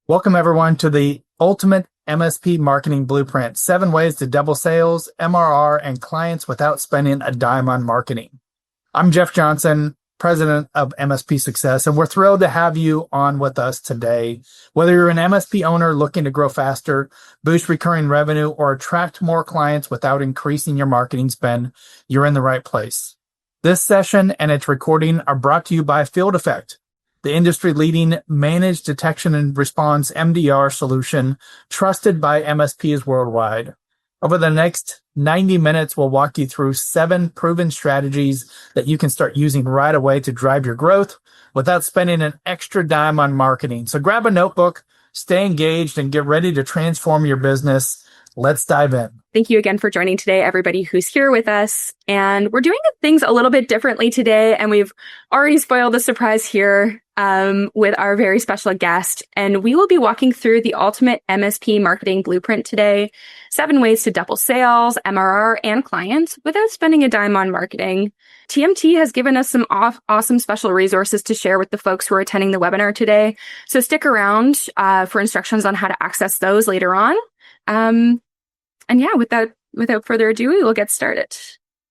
Welcome, everyone, to the Ultimate MSP Marketing Blueprint, 7 ways to double sales, MRR, and clients without spending a dime on marketing. I'm Jeff Johnson, president of MSP Success, and we're thrilled to have you on with us today. Whether you're an MSP owner looking to grow faster, boost recurring revenue, or attract more clients without increasing your marketing spend, you're in the right place. This session and its recording are brought to you by Field Effect, the industry-leading managed detection and response MDR solution trusted by MSPs worldwide. Over the next 90 minutes, we'll walk you through 7 proven strategies that you can start using right away to drive your growth without spending an extra dime on marketing. So grab a notebook, stay engaged, and get ready to transform your business. Let's dive in. Thank you again for joining today, everybody who's here with us. And we're doing things a little bit differently today. And we've already spoiled the surprise here with our very special guest. And we will be walking through the Ultimate MSP Marketing Blueprint today. 7 ways to double sales, MRR, and clients without spending a dime on marketing. TMT has given us some awesome special resources to share with the folks who are attending the webinar today. So stick around for instructions on how to access those later on. And yeah, without further ado, we will get started.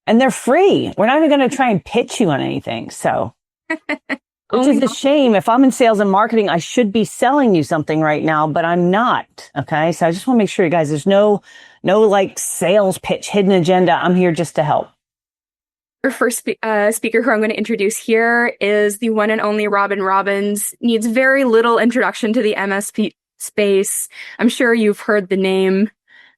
And they're free. We're not even going to try and pitch you on anything. So, which is a shame. If I'm in sales and marketing, I should be selling you something right now, but I'm not. Okay. So I just want to make sure you guys, there's no like sales pitch, hidden agenda. I'm here just to help. Our first speaker who I'm going to introduce here is the one and only Robin Robbins. Needs very little introduction to the MSP space. I'm sure you've heard the name.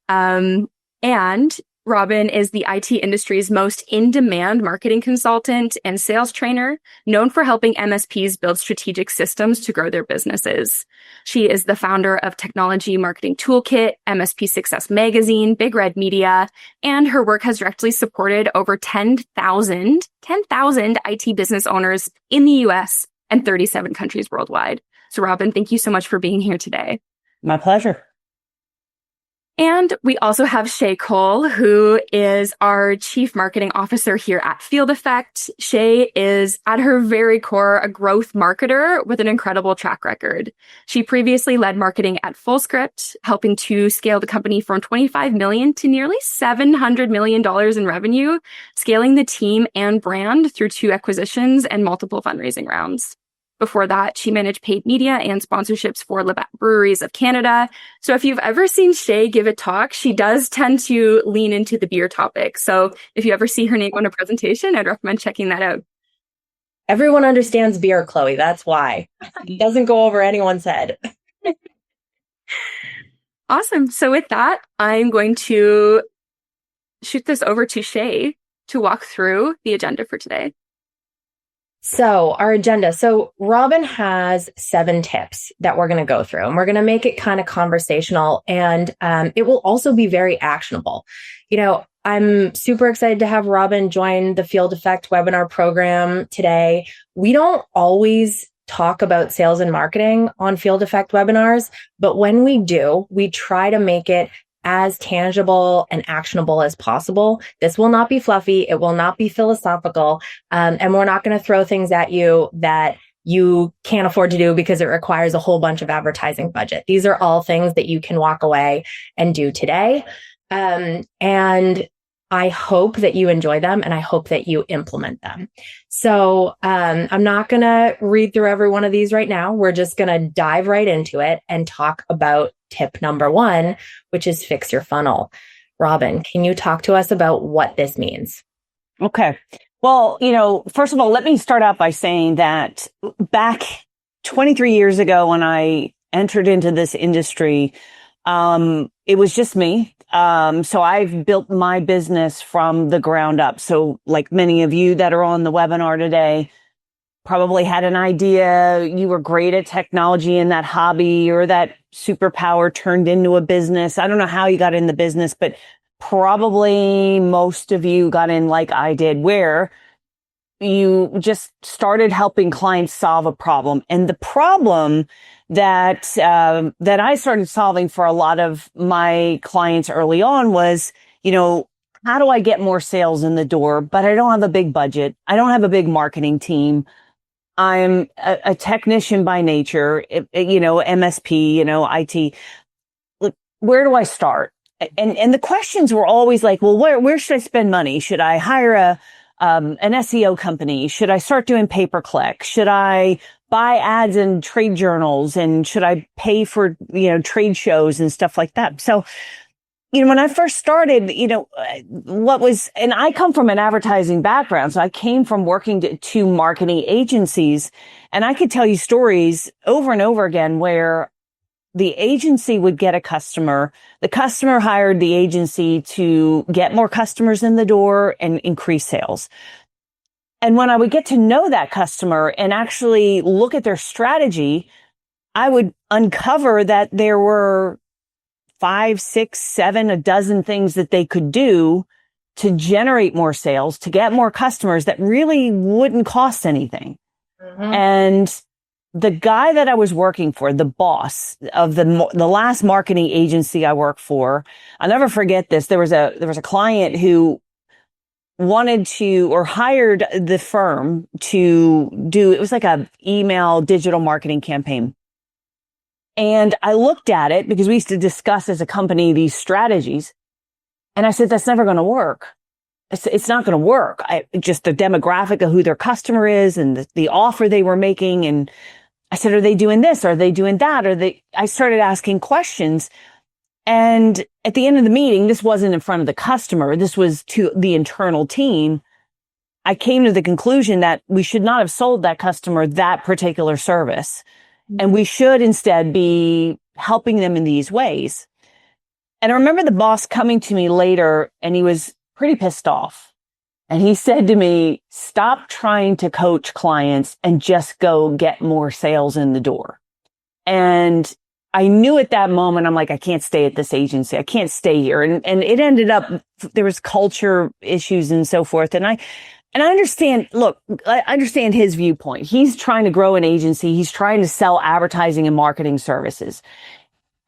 And Robin is the IT industry's most in-demand marketing consultant and sales trainer, known for helping MSPs build strategic systems to grow their businesses. She is the founder of Technology Marketing Toolkit, MSP Success Magazine, Big Red Media, and her work has directly supported over 10,000 IT business owners in the US and 37 countries worldwide. So Robin, thank you so much for being here today. My pleasure. And we also have Shay Cole, who is our Chief Marketing Officer here at Field Effect. Shay is, at her very core, a growth marketer with an incredible track record. She previously led marketing at FullScript, helping to scale the company from $25 million to nearly $700 million in revenue, scaling the team and brand through 2 acquisitions and multiple fundraising rounds. Before that, she managed paid media and sponsorships for Labatt Breweries of Canada. So if you've ever seen Shay give a talk, she does tend to lean into the beer topic. So if you ever see her name on a presentation, I'd recommend checking that out. Everyone understands beer, Chloe. That's why. It doesn't go over anyone's head. Awesome. So with that, I'm going to shoot this over to Shay to walk through the agenda for today. So our agenda. So Robin has 7 tips that we're going to go through, and we're going to make it kind of conversational, and it will also be very actionable. You know, I'm super excited to have Robin join the Field Effect webinar program today. We don't always talk about sales and marketing on Field Effect webinars, but when we do, we try to make it as tangible and actionable as possible. This will not be fluffy. It will not be philosophical. And we're not going to throw things at you that you can't afford to do because it requires a whole bunch of advertising budget. These are all things that you can walk away and do today. And I hope that you enjoy them, and I hope that you implement them. So I'm not going to read through every one of these right now. We're just going to dive right into it and talk about tip number 1, which is fix your funnel. Robin, can you talk to us about what this means? Okay. Well, first of all, let me start out by saying that back 23 years ago when I entered into this industry, it was just me. So I've built my business from the ground up. So like many of you that are on the webinar today, probably had an idea, you were great at technology and that hobby or that superpower turned into a business. I don't know how you got in the business, but probably most of you got in like I did, where you just started helping clients solve a problem. And the problem that I started solving for a lot of my clients early on was, how do I get more sales in the door? But I don't have a big budget. I don't have a big marketing team. I'm a technician by nature, MSP, IT. Look, where do I start? And the questions were always like, well, where should I spend money? Should I hire an SEO company? Should I start doing pay-per-click? Should I buy ads in trade journals? And should I pay for, trade shows and stuff like that? So, when I first started, and I come from an advertising background. So I came from working to marketing agencies, and I could tell you stories over and over again where the agency would get a customer. The customer hired the agency to get more customers in the door and increase sales. And when I would get to know that customer and actually look at their strategy, I would uncover that there were 5, 6, 7, a dozen things that they could do to generate more sales, to get more customers that really wouldn't cost anything. Mm-hmm. And the guy that I was working for, the boss of the last marketing agency I worked for, I'll never forget this. There was a client who wanted to, or hired the firm to do, it was like a email digital marketing campaign. And I looked at it because we used to discuss as a company these strategies. And I said, that's never going to work. It's not going to work. Just the demographic of who their customer is and the offer they were making. And I said, are they doing this? Are they doing that? I started asking questions. And at the end of the meeting, this wasn't in front of the customer. This was to the internal team. I came to the conclusion that we should not have sold that customer that particular service. And we should instead be helping them in these ways. And I remember the boss coming to me later, and he was pretty pissed off. And he said to me, stop trying to coach clients and just go get more sales in the door. And I knew at that moment, I'm like, I can't stay at this agency. I can't stay here. And it ended up, there was culture issues and so forth. And I understand, look, I understand his viewpoint. He's trying to grow an agency. He's trying to sell advertising and marketing services.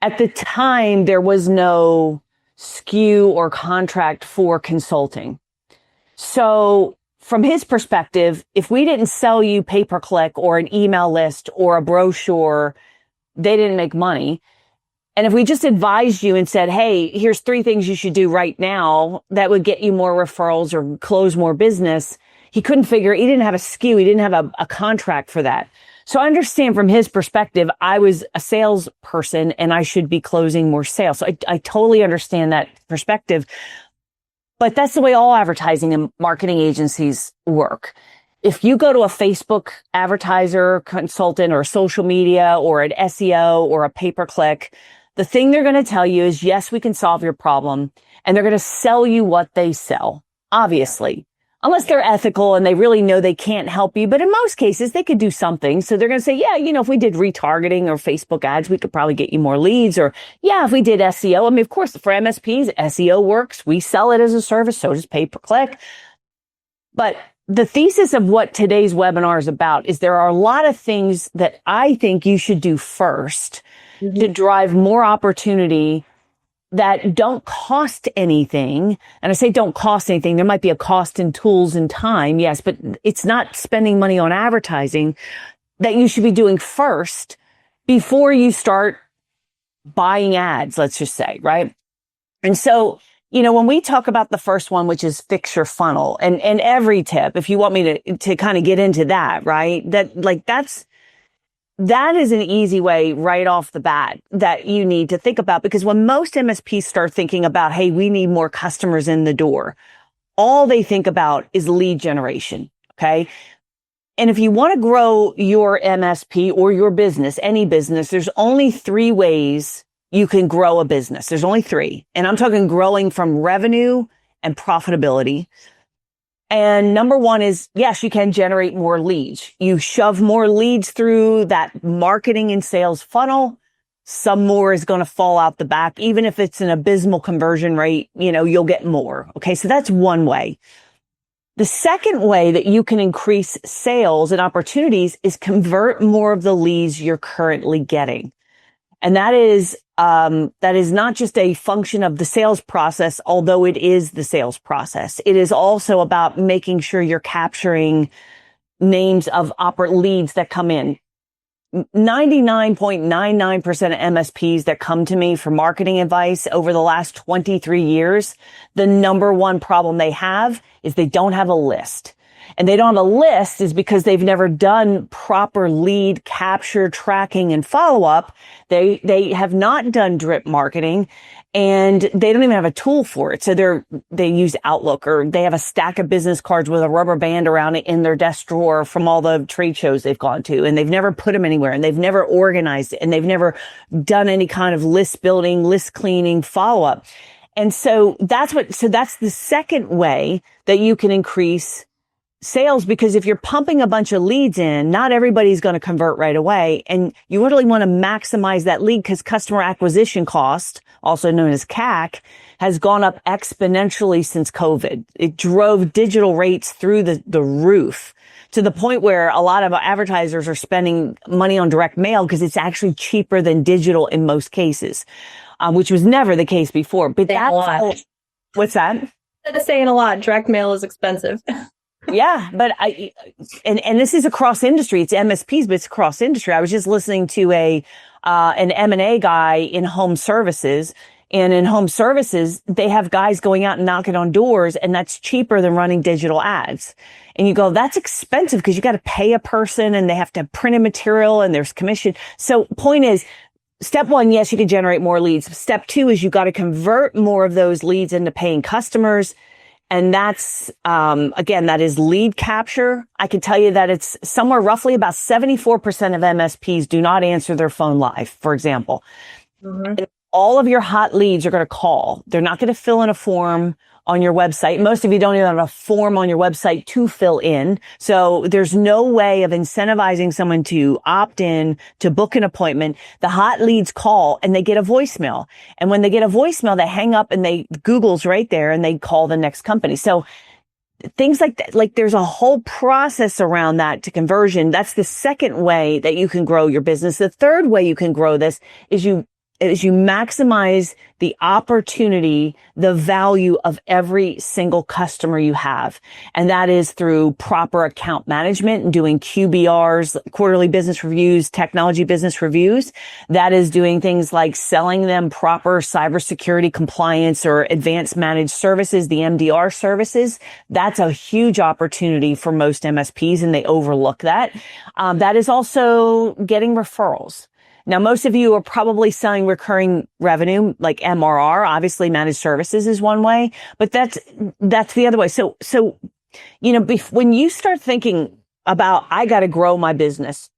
At the time, there was no SKU or contract for consulting. So from his perspective, if we didn't sell you pay-per-click or an email list or a brochure, they didn't make money. And if we just advised you and said, hey, here's 3 things you should do right now that would get you more referrals or close more business, he couldn't figure, he didn't have a SKU, he didn't have a contract for that. So I understand from his perspective, I was a salesperson and I should be closing more sales. So I totally understand that perspective. But that's the way all advertising and marketing agencies work. If you go to a Facebook advertiser, consultant, or social media, or an SEO, or a pay-per-click, the thing they're going to tell you is, yes, we can solve your problem. And they're going to sell you what they sell, obviously. Unless they're ethical and they really know they can't help you. But in most cases, they could do something. So they're going to say, yeah, if we did retargeting or Facebook ads, we could probably get you more leads. Or yeah, if we did SEO, I mean, of course, for MSPs, SEO works. We sell it as a service. So does pay-per-click. But the thesis of what today's webinar is about is there are a lot of things that I think you should do first to drive more opportunity that don't cost anything. And I say don't cost anything. There might be a cost in tools and time. Yes, but it's not spending money on advertising that you should be doing first before you start buying ads, let's just say, right? And so, when we talk about the first one, which is fix your funnel, and every tip, if you want me to kind of get into that, right? That is an easy way right off the bat that you need to think about, because when most MSPs start thinking about, hey, we need more customers in the door, all they think about is lead generation. Okay. And if you want to grow your MSP or your business, any business, there's only 3 ways you can grow a business. There's only 3. And I'm talking growing from revenue and profitability. And number 1 is, yes, you can generate more leads. You shove more leads through that marketing and sales funnel. Some more is going to fall out the back. Even if it's an abysmal conversion rate, you'll get more. Okay. So that's one way. The second way that you can increase sales and opportunities is convert more of the leads you're currently getting. And that is not just a function of the sales process, although it is the sales process. It is also about making sure you're capturing names of leads that come in. 99.99% of MSPs that come to me for marketing advice over the last 23 years, the number one problem they have is they don't have a list. And they don't have a list is because they've never done proper lead capture, tracking, and follow-up. They have not done drip marketing, and they don't even have a tool for it. So they use Outlook, or they have a stack of business cards with a rubber band around it in their desk drawer from all the trade shows they've gone to, and they've never put them anywhere, and they've never organized it, and they've never done any kind of list building, list cleaning, follow-up. And so that's the second way that you can increase sales, because if you're pumping a bunch of leads in, not everybody's going to convert right away. And you really want to maximize that lead, because customer acquisition cost, also known as CAC, has gone up exponentially since COVID. It drove digital rates through the roof, to the point where a lot of advertisers are spending money on direct mail because it's actually cheaper than digital in most cases, which was never the case before. But that's what's that? That's saying a lot. Direct mail is expensive. Yeah, but and this is across industry. It's MSPs, but it's across industry. I was just listening to an M&A guy in home services, and in home services, they have guys going out and knocking on doors, and that's cheaper than running digital ads. And you go, that's expensive because you got to pay a person, and they have to have printed material, and there's commission. So point is, step one, yes, you can generate more leads. Step two is you got to convert more of those leads into paying customers. And that's, again, that is lead capture. I can tell you that it's somewhere roughly about 74% of MSPs do not answer their phone live, for example. Mm-hmm. All of your hot leads are going to call. They're not going to fill in a form on your website. Most of you don't even have a form on your website to fill in. So there's no way of incentivizing someone to opt in, to book an appointment. The hot leads call and they get a voicemail. And when they get a voicemail, they hang up and Google's right there and they call the next company. So things like that, like there's a whole process around that to conversion. That's the second way that you can grow your business. The third way you can grow this is you maximize the opportunity, the value of every single customer you have. And that is through proper account management and doing QBRs, quarterly business reviews, technology business reviews. That is doing things like selling them proper cybersecurity compliance or advanced managed services, the MDR services. That's a huge opportunity for most MSPs, and they overlook that. That is also getting referrals. Now, most of you are probably selling recurring revenue, like MRR. Obviously, managed services is one way, but that's the other way. So, when you start thinking about, I got to grow my business,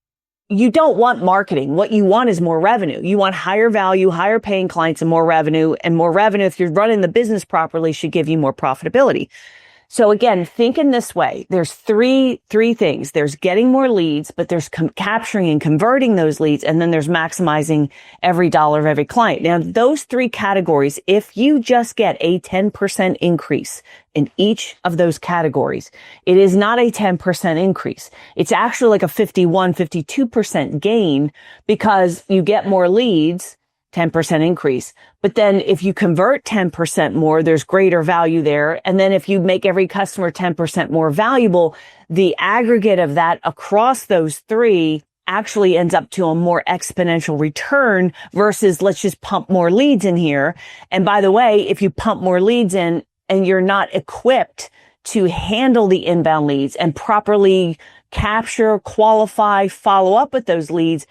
you don't want marketing. What you want is more revenue. You want higher value, higher paying clients, and more revenue. And more revenue, if you're running the business properly, should give you more profitability. So again, think in this way. There's three things. There's getting more leads, but there's capturing and converting those leads. And then there's maximizing every dollar of every client. Now, those three categories, if you just get a 10% increase in each of those categories, it is not a 10% increase. It's actually like a 51, 52% gain, because you get more leads, 10% increase. But then if you convert 10% more, there's greater value there. And then if you make every customer 10% more valuable, the aggregate of that across those three actually ends up to a more exponential return versus let's just pump more leads in here. And by the way, if you pump more leads in and you're not equipped to handle the inbound leads and properly capture, qualify, follow up with those leads,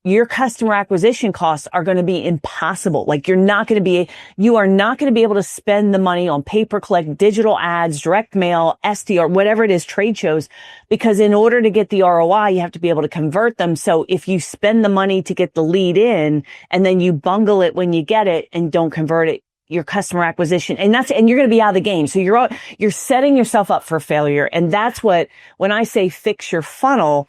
your customer acquisition costs are going to be impossible. Like you are not going to be able to spend the money on pay-per-click, digital ads, direct mail, SDR, whatever it is, trade shows, because in order to get the ROI, you have to be able to convert them. So if you spend the money to get the lead in and then you bungle it when you get it and don't convert it, your customer acquisition, and you're going to be out of the game. So you're setting yourself up for failure. And that's when I say fix your funnel,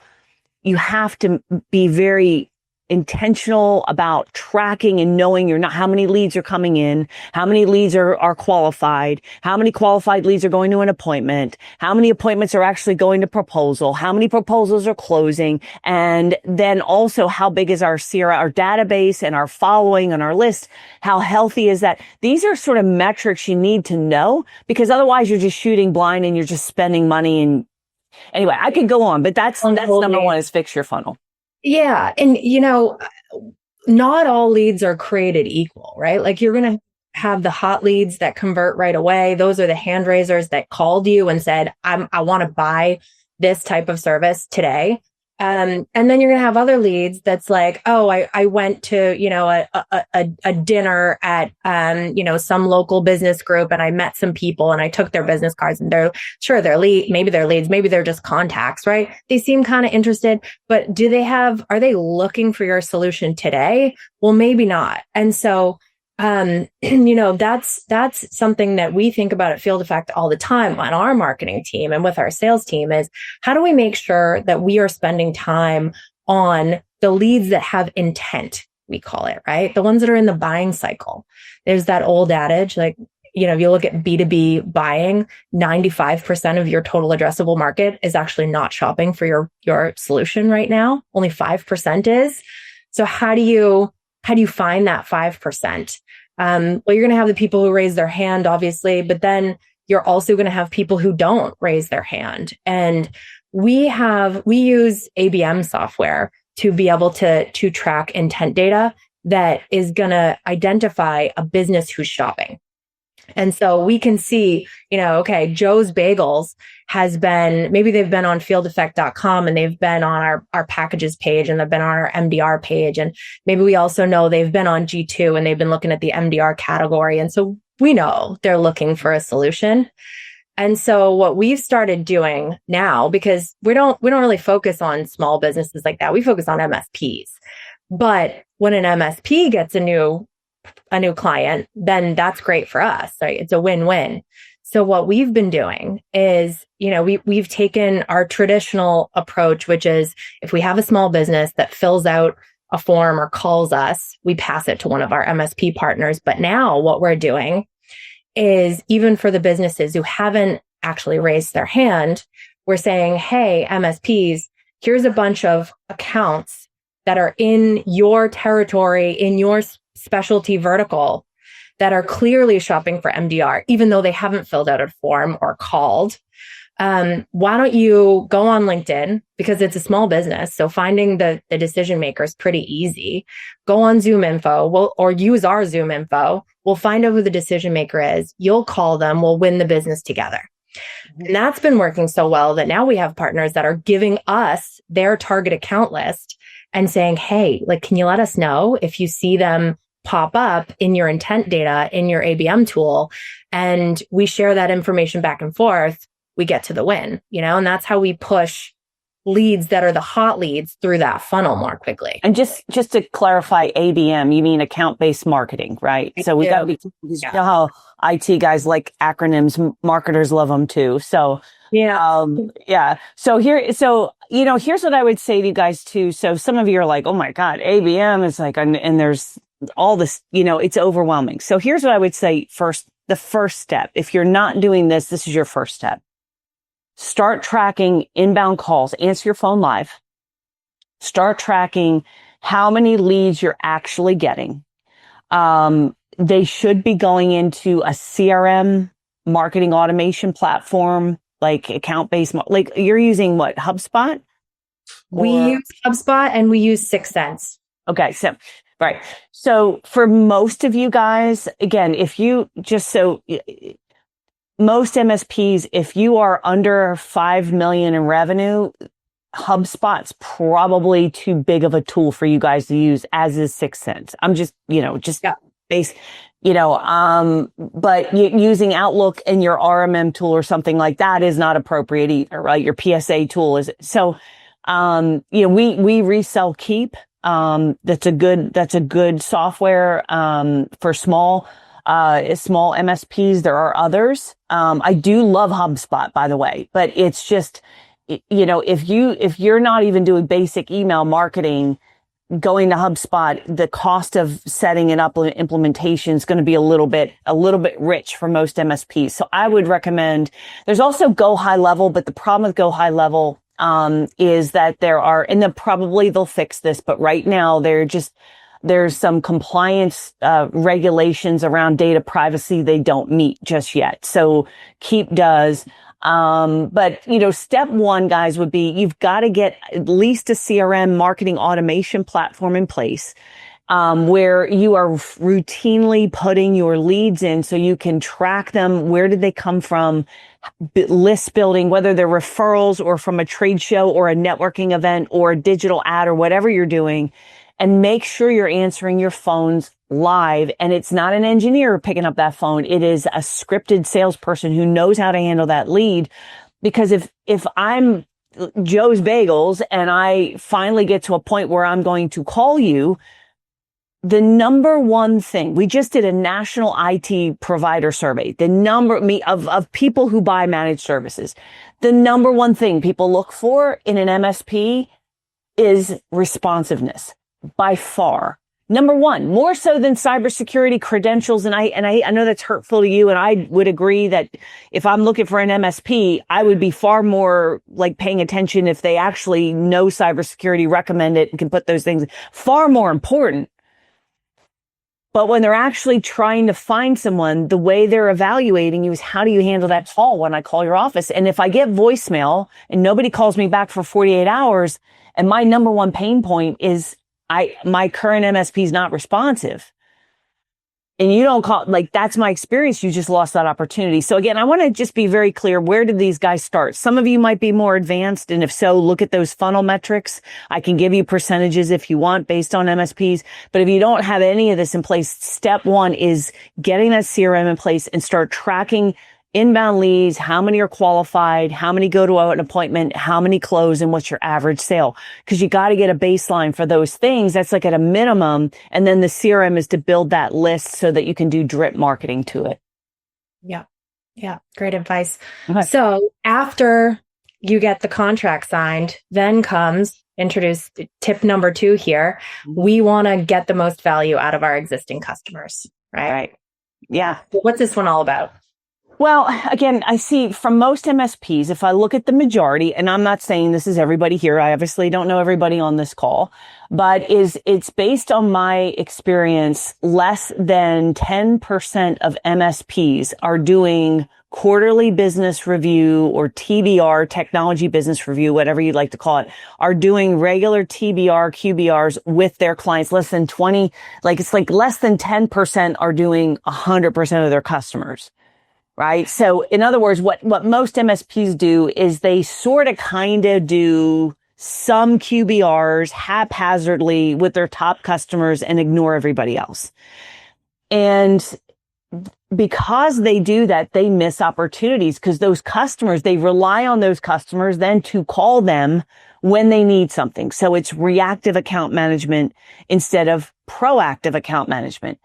you have to be very intentional about tracking and knowing how many leads are coming in, how many leads are qualified, how many qualified leads are going to an appointment, how many appointments are actually going to proposal, how many proposals are closing, and then also how big is our CRM, our database, and our following on our list, how healthy is that? These are sort of metrics you need to know, because otherwise you're just shooting blind and you're just spending money and Anyway, I could go on, but that's number one is fix your funnel. Yeah. And, not all leads are created equal, right? Like you're going to have the hot leads that convert right away. Those are the hand raisers that called you and said, I want to buy this type of service today. And then you're going to have other leads that's like, oh, I went to, a dinner at, some local business group and I met some people and I took their business cards and they're leads, maybe they're just contacts, right? They seem kind of interested, but are they looking for your solution today? Well, maybe not. And so, that's something that we think about at Field Effect all the time on our marketing team and with our sales team is how do we make sure that we are spending time on the leads that have intent, we call it, right? The ones that are in the buying cycle. There's that old adage, like, if you look at B2B buying, 95% of your total addressable market is actually not shopping for your solution right now. Only 5% is. So how do you find that 5%? Well, you're going to have the people who raise their hand, obviously, but then you're also going to have people who don't raise their hand. And we use ABM software to be able to track intent data that is going to identify a business who's shopping. And so we can see, okay, Joe's Bagels maybe they've been on fieldeffect.com and they've been on our packages page and they've been on our MDR page. And maybe we also know they've been on G2 and they've been looking at the MDR category. And so we know they're looking for a solution. And so what we've started doing now, because we don't really focus on small businesses like that. We focus on MSPs. But when an MSP gets a new client, then that's great for us. Right? It's a win-win. So what we've been doing is, we've taken our traditional approach, which is if we have a small business that fills out a form or calls us, we pass it to one of our MSP partners. But now what we're doing is even for the businesses who haven't actually raised their hand, we're saying, hey, MSPs, here's a bunch of accounts that are in your territory, in your specialty vertical that are clearly shopping for MDR, even though they haven't filled out a form or called. Why don't you go on LinkedIn because it's a small business. So finding the decision maker is pretty easy. Go on Zoom Info or use our Zoom Info. We'll find out who the decision maker is. You'll call them. We'll win the business together. And that's been working so well that now we have partners that are giving us their target account list and saying, hey, can you let us know if you see them pop up in your intent data in your ABM tool, and we share that information back and forth, we get to the win, and that's how we push leads that are the hot leads through that funnel more quickly. And just to clarify, ABM, you mean account-based marketing, right? So we got to be, you know how IT guys like acronyms, marketers love them too. So yeah. So here's what I would say to you guys too. So some of you are like, oh my God, ABM is like, and there's all this, it's overwhelming. So here's what I would say first, the first step. If you're not doing this is your first step. Start tracking inbound calls, answer your phone live. Start tracking how many leads you're actually getting. They should be going into a CRM marketing automation platform, like account-based, like you're using what, HubSpot? We use HubSpot and we use 6 Sense. Okay. So, right. So for most of you guys, again, most MSPs, if you are under 5 million in revenue, HubSpot's probably too big of a tool for you guys to use, as is 6 Sense. I'm just, base, but using Outlook and your RMM tool or something like that is not appropriate either, right? Your PSA tool is. So, we resell Keep. That's a good software, for small MSPs. There are others. I do love HubSpot, by the way, but it's just, if you're not even doing basic email marketing, going to HubSpot, the cost of setting it up implementation is going to be a little bit rich for most MSPs. So I would recommend, there's also Go High Level, but the problem with Go High Level, is that they'll fix this, but right now there's some compliance, regulations around data privacy they don't meet just yet. So Keep does. But step one, guys, would be you've got to get at least a CRM marketing automation platform in place. Where you are routinely putting your leads in so you can track them. Where did they come from? List building, whether they're referrals or from a trade show or a networking event or a digital ad or whatever you're doing, and make sure you're answering your phones live. And it's not an engineer picking up that phone. It is a scripted salesperson who knows how to handle that lead. Because if I'm Joe's Bagels and I finally get to a point where I'm going to call you, the number one thing, we just did a national IT provider survey, the number of people who buy managed services. The number one thing people look for in an MSP is responsiveness, by far. Number one, more so than cybersecurity credentials. And I know that's hurtful to you. And I would agree that if I'm looking for an MSP, I would be far more like paying attention if they actually know cybersecurity, recommend it, and can put those things far more important. But when they're actually trying to find someone, the way they're evaluating you is how do you handle that call when I call your office? And if I get voicemail and nobody calls me back for 48 hours and my number one pain point is my current MSP is not responsive, and you don't call, like, that's my experience, you just lost that opportunity. So again, I want to just be very clear. Where did these guys start? Some of you might be more advanced. And if so, look at those funnel metrics. I can give you percentages if you want based on MSPs. But if you don't have any of this in place, step one is getting that CRM in place and start tracking inbound leads, how many are qualified, how many go to an appointment, how many close, and what's your average sale. Because you got to get a baseline for those things. That's like at a minimum. And then the CRM is to build that list so that you can do drip marketing to it. Yeah. Yeah. Great advice. Okay. So after you get the contract signed, then comes introduce tip number 2 here. We want to get the most value out of our existing customers, right? Right. Yeah. What's this one all about? Well, again, I see from most MSPs, if I look at the majority, and I'm not saying this is everybody here, I obviously don't know everybody on this call, but it's based on my experience, less than 10% of MSPs are doing quarterly business review or TBR, technology business review, whatever you'd like to call it, are doing regular TBR, QBRs with their clients. Less than 20, it's like less than 10% are doing 100% of their customers. Right. So in other words, what most MSPs do is they sort of kind of do some QBRs haphazardly with their top customers and ignore everybody else. And because they do that, they miss opportunities because those customers, they rely on those customers then to call them when they need something. So it's reactive account management instead of proactive account management.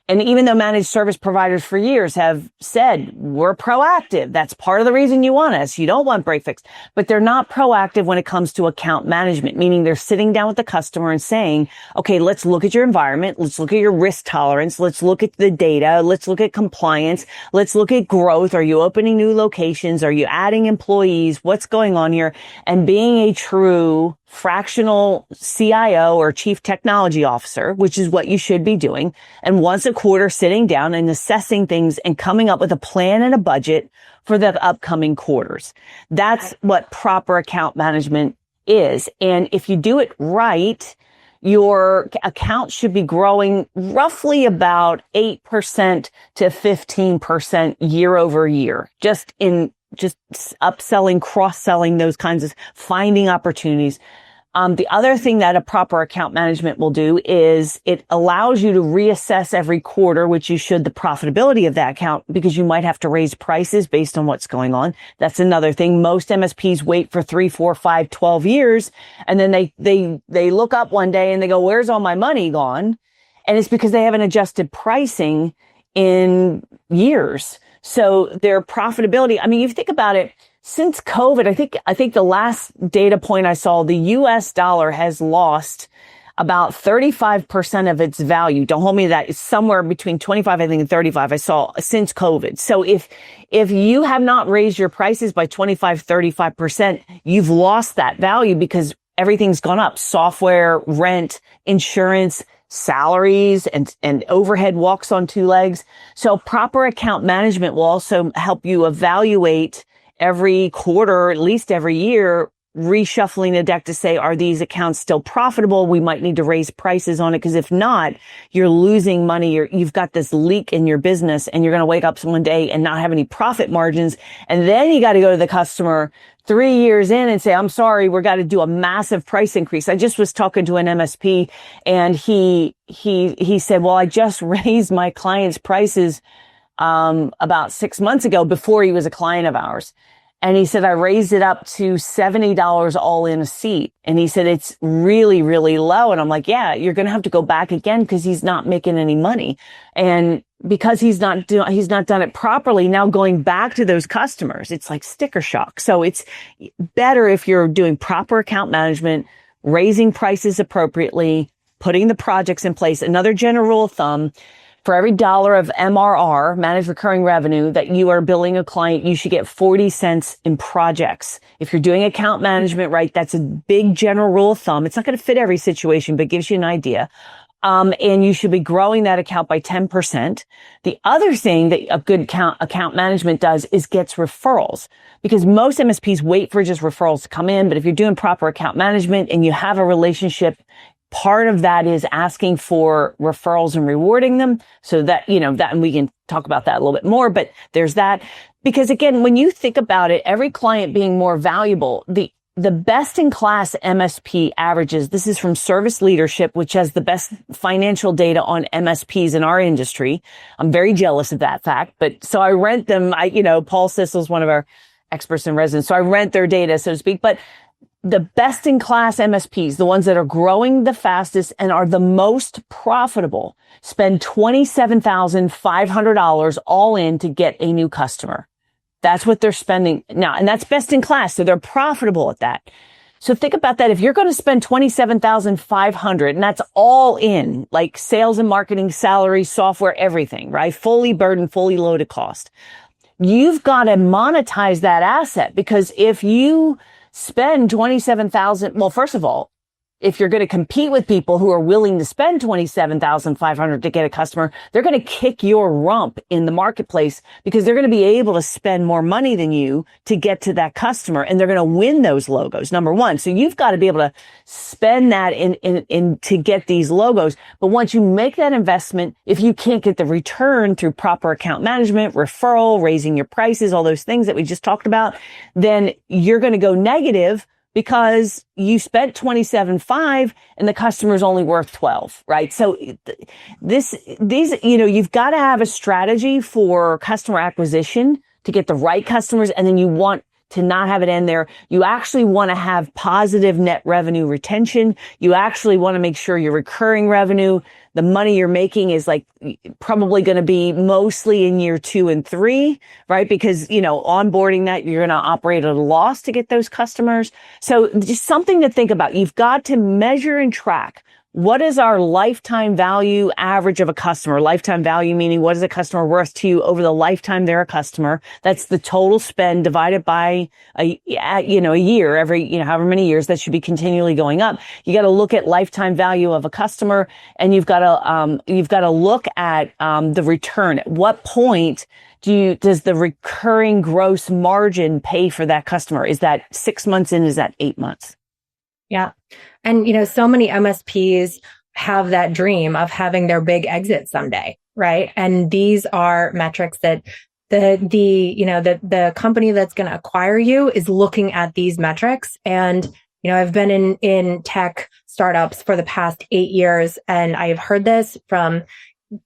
And even though managed service providers for years have said, we're proactive, that's part of the reason you want us. You don't want break fix, but they're not proactive when it comes to account management, meaning they're sitting down with the customer and saying, okay, let's look at your environment. Let's look at your risk tolerance. Let's look at the data. Let's look at compliance. Let's look at growth. Are you opening new locations? Are you adding employees? What's going on here? And being a true fractional CIO or chief technology officer, which is what you should be doing. And once a quarter sitting down and assessing things and coming up with a plan and a budget for the upcoming quarters. That's what proper account management is. And if you do it right, your account should be growing roughly about 8% to 15% year over year, just upselling, cross-selling, those kinds of finding opportunities. The other thing that a proper account management will do is it allows you to reassess every quarter, which you should, the profitability of that account, because you might have to raise prices based on what's going on. That's another thing. Most MSPs wait for 3, 4, 5, 12 years. And then they look up one day and they go, where's all my money gone? And it's because they haven't adjusted pricing in years. So their profitability, I mean, you think about it, since COVID, I think the last data point I saw, the US dollar has lost about 35% of its value. Don't hold me to that. It's somewhere between 25, I think, and 35 I saw since COVID. So if you have not raised your prices by 25, 35%, you've lost that value because everything's gone up. Software, rent, insurance, salaries, and overhead walks on 2 legs. So proper account management will also help you evaluate every quarter, at least every year, reshuffling the deck to say, are these accounts still profitable? We might need to raise prices on it, because if not, you're losing money. You've got this leak in your business, and you're going to wake up one day and not have any profit margins. And then you got to go to the customer 3 years in and say, I'm sorry, we're got to do a massive price increase. I just was talking to an MSP, and he said, well, I just raised my client's prices about 6 months ago, before he was a client of ours. And he said, I raised it up to $70 all in a seat. And he said, it's really, really low. And I'm like, yeah, you're going to have to go back again, because he's not making any money. And because he's not done it properly, now going back to those customers, it's like sticker shock. So it's better if you're doing proper account management, raising prices appropriately, putting the projects in place. Another general rule of thumb: for every dollar of MRR, managed recurring revenue, that you are billing a client, you should get 40 cents in projects. If you're doing account management right, that's a big general rule of thumb. It's not going to fit every situation, but it gives you an idea. And you should be growing that account by 10%. The other thing that a good account management does is gets referrals, because most MSPs wait for just referrals to come in. But if you're doing proper account management and you have a relationship, part of that is asking for referrals and rewarding them, so that, that, and we can talk about that a little bit more, but there's that. Because again, when you think about it, every client being more valuable, the best in class MSP averages, this is from Service Leadership, which has the best financial data on MSPs in our industry. I'm very jealous of that fact, but so I rent them. Paul Sissel's one of our experts in residence, so I rent their data, so to speak. But the best in class MSPs, the ones that are growing the fastest and are the most profitable, spend $27,500 all in to get a new customer. That's what they're spending now. And that's best in class. So they're profitable at that. So think about that. If you're going to spend $27,500, and that's all in, like sales and marketing, salary, software, everything, right? Fully burdened, fully loaded cost. You've got to monetize that asset, because if you spend $27,000, well, first of all, if you're going to compete with people who are willing to spend $27,500 to get a customer, they're going to kick your rump in the marketplace, because they're going to be able to spend more money than you to get to that customer, and they're going to win those logos, number one. So you've got to be able to spend that in to get these logos. But once you make that investment, if you can't get the return through proper account management, referral, raising your prices, all those things that we just talked about, then you're going to go negative, because you spent 27.5 and the customer's only worth 12, right? So these, you've got to have a strategy for customer acquisition to get the right customers. And then you want to not have it end there. You actually want to have positive net revenue retention. You actually want to make sure your recurring revenue, the money you're making, is like probably going to be mostly in year 2 and 3, right? Because, onboarding that, you're going to operate at a loss to get those customers. So just something to think about. You've got to measure and track. What is our lifetime value average of a customer? Lifetime value meaning, what is a customer worth to you over the lifetime they're a customer? That's the total spend divided by a year, every, however many years. That should be continually going up. You got to look at lifetime value of a customer, and you've got to look at the return. At what point does the recurring gross margin pay for that customer? Is that 6 months in? Is that 8 months? Yeah. And, so many MSPs have that dream of having their big exit someday, right? And these are metrics that the company that's going to acquire you is looking at these metrics. And, I've been in tech startups for the past 8 years, and I've heard this from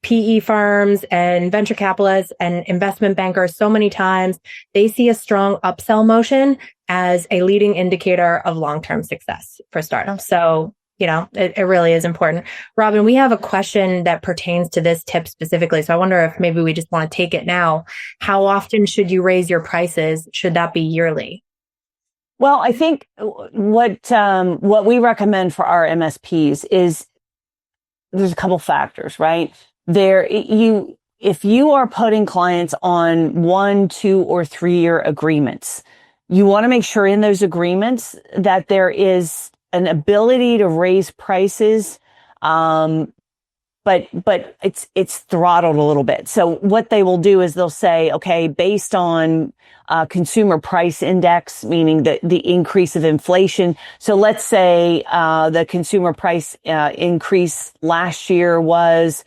PE firms and venture capitalists and investment bankers so many times. They see a strong upsell motion as a leading indicator of long-term success for startups. So, it really is important. Robin, we have a question that pertains to this tip specifically. So I wonder if maybe we just want to take it now. How often should you raise your prices? Should that be yearly? Well, I think what we recommend for our MSPs is there's a couple factors, right? If you are putting clients on 1, 2, or 3 year agreements, you want to make sure in those agreements that there is an ability to raise prices, but it's throttled a little bit. So what they will do is they'll say, okay, based on consumer price index, meaning the increase of inflation. So let's say the consumer price increase last year was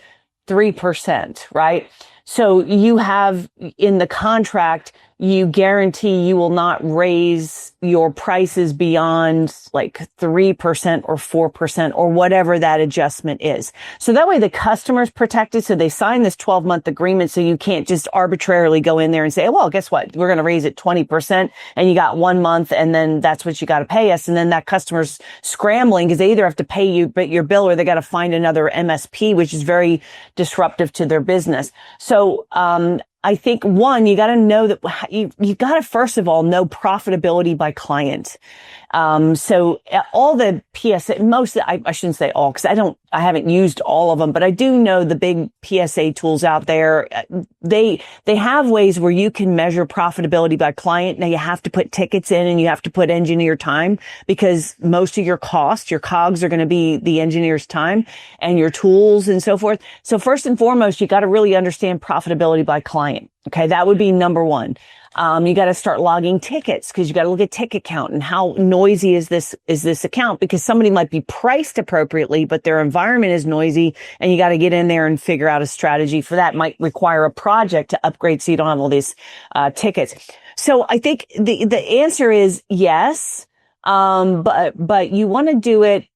3%, right? So you have in the contract, you guarantee you will not raise your prices beyond like 3% or 4% or whatever that adjustment is. So that way the customer's protected. So they sign this 12-month agreement. So you can't just arbitrarily go in there and say, well, guess what? We're going to raise it 20% and you got 1 month and then that's what you got to pay us. And then that customer's scrambling because they either have to pay you your bill or they got to find another MSP, which is very disruptive to their business. So, I think one, you got to know that you got to first of all know profitability by client. So all the PSA, I shouldn't say all because I haven't used all of them, but I do know the big PSA tools out there. They have ways where you can measure profitability by client. Now you have to put tickets in and you have to put engineer time because most of your cost, your COGS are going to be the engineer's time and your tools and so forth. So first and foremost, you got to really understand profitability by client. Okay. That would be number one. You got to start logging tickets because you got to look at ticket count and how noisy is this account because somebody might be priced appropriately, but their environment is noisy and you got to get in there and figure out a strategy for that. Might require a project to upgrade so you don't have all these, tickets. So I think the answer is yes. But you want to do it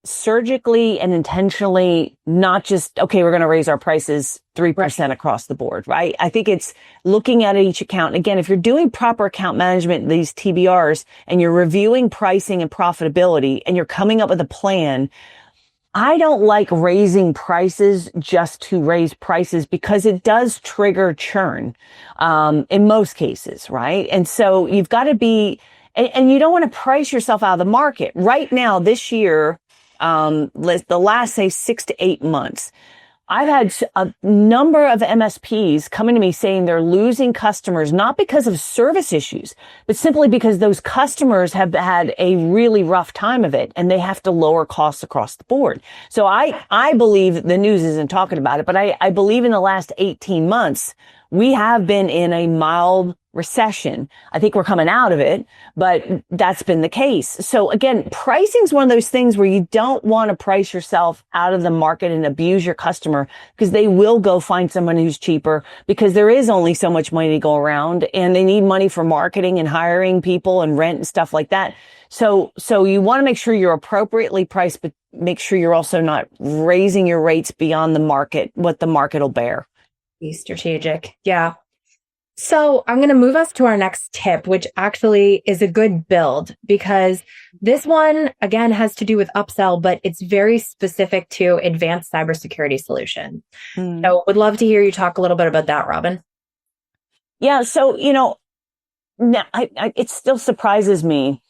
surgically and intentionally, not just, okay, we're going to raise our prices 3% across the board, right? I think it's looking at each account. Again, if you're doing proper account management, these TBRs, and you're reviewing pricing and profitability, and you're coming up with a plan, I don't like raising prices just to raise prices because it does trigger churn, in most cases, right? And so you've got to be, and you don't want to price yourself out of the market. Right now, this year, the last, say, 6 to 8 months, I've had a number of MSPs coming to me saying they're losing customers, not because of service issues, but simply because those customers have had a really rough time of it and they have to lower costs across the board. So I believe the news isn't talking about it, but I believe in the last 18 months, we have been in a mild recession. I think we're coming out of it, but that's been the case. So again, pricing is one of those things where you don't want to price yourself out of the market and abuse your customer because they will go find someone who's cheaper because there is only so much money to go around and they need money for marketing and hiring people and rent and stuff like that. So you want to make sure you're appropriately priced, but make sure you're also not raising your rates beyond the market, what the market will bear. Be strategic. Yeah. So I'm going to move us to our next tip, which actually is a good build because this one, again, has to do with upsell, but it's very specific to advanced cybersecurity solutions. So would love to hear you talk a little bit about that, Robin. Yeah. So, now it still surprises me.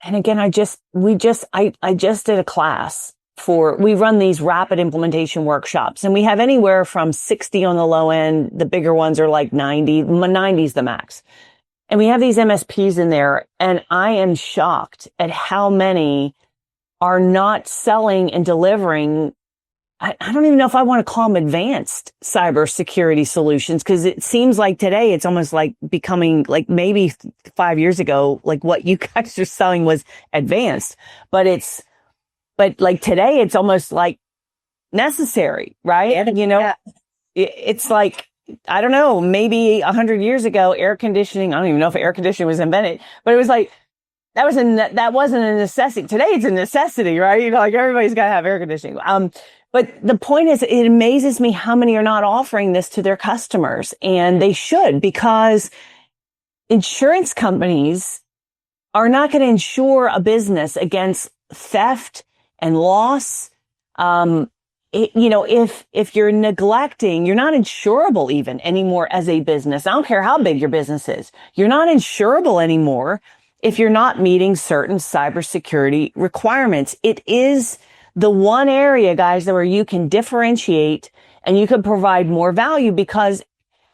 And again, I just did a class we run these rapid implementation workshops and we have anywhere from 60 on the low end. The bigger ones are like 90, 90 is the max. And we have these MSPs in there and I am shocked at how many are not selling and delivering. I don't even know if I want to call them advanced cybersecurity solutions because it seems like today it's almost like becoming like maybe 5 years ago, like what you guys are selling was advanced, but like today, it's almost like necessary, right? Yeah. It's like, I don't know, maybe 100 years ago, air conditioning, I don't even know if air conditioning was invented, but it was like, that wasn't a necessity. Today, it's a necessity, right? Like everybody's got to have air conditioning. But the point is, it amazes me how many are not offering this to their customers. And they should, because insurance companies are not going to insure a business against theft and loss. If you're neglecting, you're not insurable even anymore as a business. I don't care how big your business is. You're not insurable anymore if you're not meeting certain cybersecurity requirements. It is the one area, guys, where you can differentiate and you can provide more value because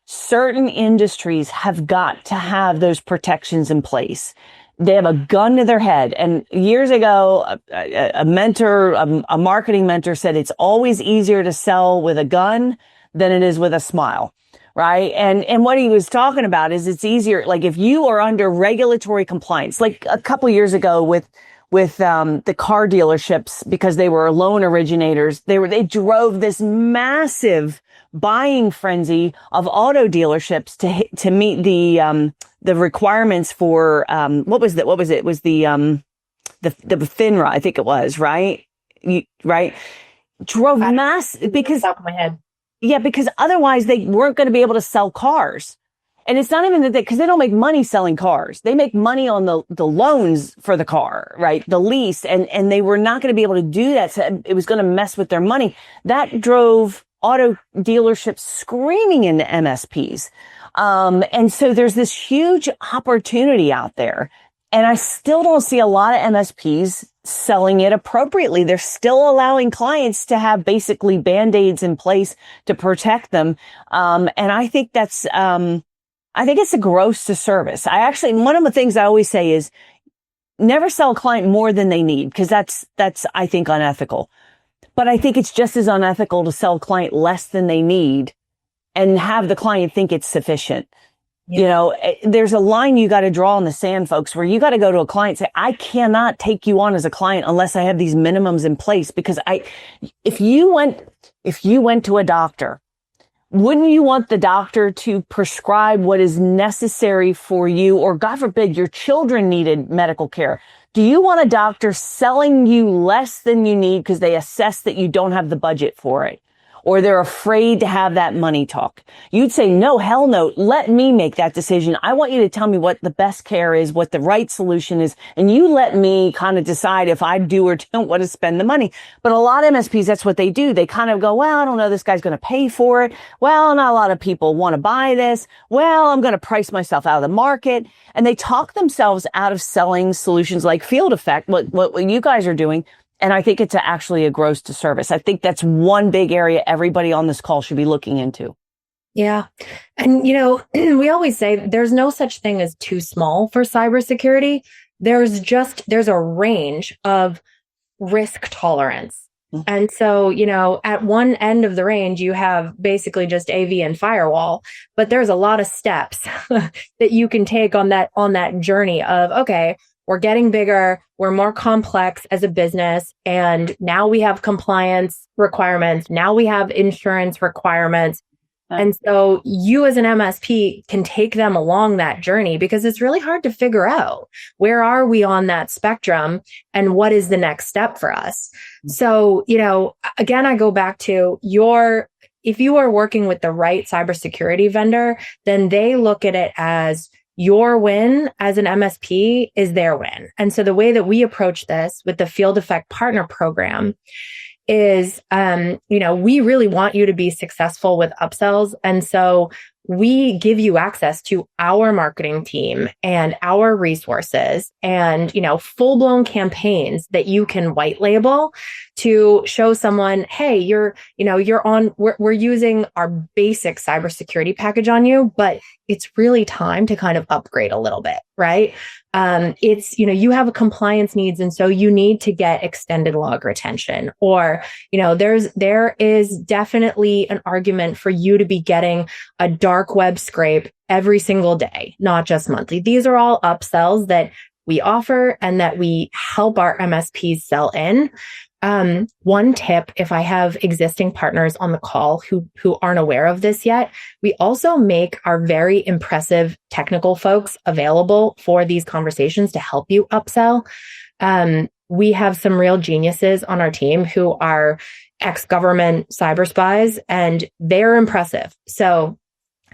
certain industries have got to have those protections in place. They have a gun to their head. And years ago, a mentor, a marketing mentor said it's always easier to sell with a gun than it is with a smile. Right. And what he was talking about is it's easier. Like if you are under regulatory compliance, like a couple years ago with the car dealerships, because they were loan originators, they drove this massive buying frenzy of auto dealerships to meet the requirements for, what was it? It was the FINRA, I think it was, right? Right. Drove because top of my head. Yeah, because otherwise they weren't going to be able to sell cars. And it's not even that because they don't make money selling cars. They make money on the loans for the car, right? The lease. And they were not going to be able to do that. So it was going to mess with their money. That drove auto dealerships screaming into MSPs. And so there's this huge opportunity out there. And I still don't see a lot of MSPs selling it appropriately. They're still allowing clients to have basically Band-Aids in place to protect them. And I think it's a gross disservice. One of the things I always say is never sell a client more than they need, because that's, I think, unethical. But I think it's just as unethical to sell a client less than they need and have the client think it's sufficient. Yeah. You know, there's a line you got to draw in the sand, folks, where you got to go to a client and say, I cannot take you on as a client unless I have these minimums in place. Because if you went to a doctor, wouldn't you want the doctor to prescribe what is necessary for you? Or God forbid, your children needed medical care. Do you want a doctor selling you less than you need because they assess that you don't have the budget for it? Or they're afraid to have that money talk? You'd say, no, hell no. Let me make that decision. I want you to tell me what the best care is, what the right solution is. And you let me kind of decide if I do or don't want to spend the money. But a lot of MSPs, that's what they do. They kind of go, well, I don't know, this guy's going to pay for it. Well, not a lot of people want to buy this. Well, I'm going to price myself out of the market. And they talk themselves out of selling solutions like Field Effect, what you guys are doing. And I think it's actually a gross disservice. I think that's one big area everybody on this call should be looking into. Yeah. And, we always say there's no such thing as too small for cybersecurity. There's a range of risk tolerance. Mm-hmm. And so, at one end of the range, you have basically just AV and firewall, but there's a lot of steps that you can take on that journey of, okay, we're getting bigger, we're more complex as a business, and now we have compliance requirements, now we have insurance requirements. And so you as an MSP can take them along that journey, because it's really hard to figure out where are we on that spectrum and what is the next step for us. So, again, I go back to if you are working with the right cybersecurity vendor, then they look at it as your win as an MSP is their win. And so the way that we approach this with the Field Effect Partner Program is, we really want you to be successful with upsells. And so we give you access to our marketing team and our resources and, full-blown campaigns that you can white label to show someone, hey, we're using our basic cybersecurity package on you, but it's really time to kind of upgrade a little bit, right? You have a compliance needs, and so you need to get extended log retention, or, there is definitely an argument for you to be getting a dark web scrape every single day, not just monthly. These are all upsells that we offer and that we help our MSPs sell in. One tip, if I have existing partners on the call who aren't aware of this yet, we also make our very impressive technical folks available for these conversations to help you upsell. We have some real geniuses on our team who are ex-government cyber spies, and they're impressive. So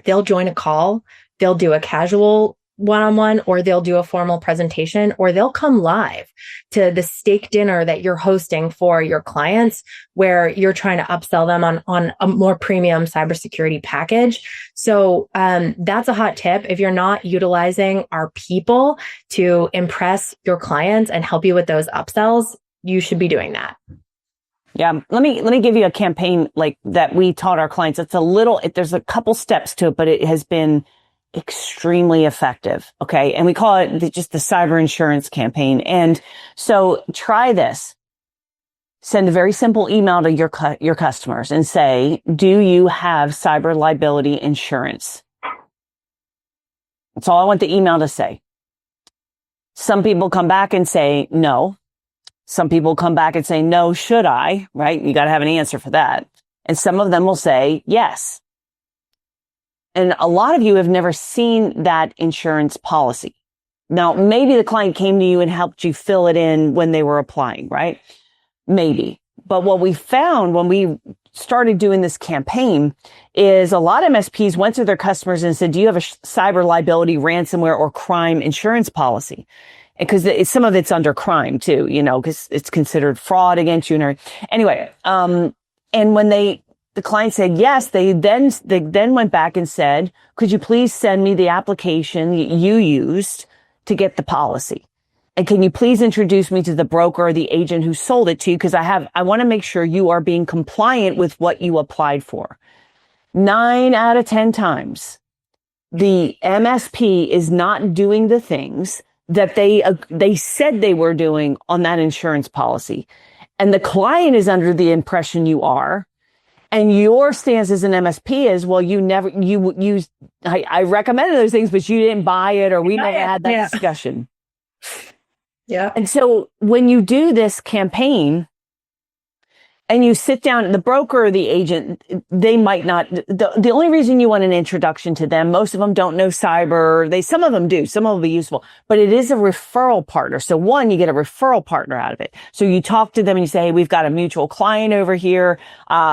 they'll join a call, they'll do a casual one-on-one, or they'll do a formal presentation, or they'll come live to the steak dinner that you're hosting for your clients, where you're trying to upsell them on a more premium cybersecurity package. So that's a hot tip. If you're not utilizing our people to impress your clients and help you with those upsells, you should be doing that. Yeah. Let me give you a campaign like that we taught our clients. There's a couple steps to it, but it has been extremely effective. Okay. And we call it just the cyber insurance campaign. And so try this. Send a very simple email to your customers and say, do you have cyber liability insurance? That's all I want the email to say. Some people come back and say no. Some people come back and say, no, should I? Right? You got to have an answer for that. And some of them will say yes. And a lot of you have never seen that insurance policy. Now, maybe the client came to you and helped you fill it in when they were applying, right? Maybe. But what we found when we started doing this campaign is a lot of MSPs went to their customers and said, do you have a cyber liability, ransomware, or crime insurance policy? Because some of it's under crime too, because it's considered fraud against you. And anyway, and when the client said yes, they then went back and said, could you please send me the application you used to get the policy? And can you please introduce me to the broker or the agent who sold it to you? Because I want to make sure you are being compliant with what you applied for. 9 out of 10 times, the MSP is not doing the things that they said they were doing on that insurance policy. And the client is under the impression you are. And your stance as an MSP is, well, I recommended those things, but you didn't buy it, or we never had that discussion. Yeah. And so when you do this campaign and you sit down, the broker or the agent, they might not, the only reason you want an introduction to them, most of them don't know cyber. Some of them do, some of them will be useful, but it is a referral partner. So one, you get a referral partner out of it. So you talk to them and you say, hey, we've got a mutual client over here.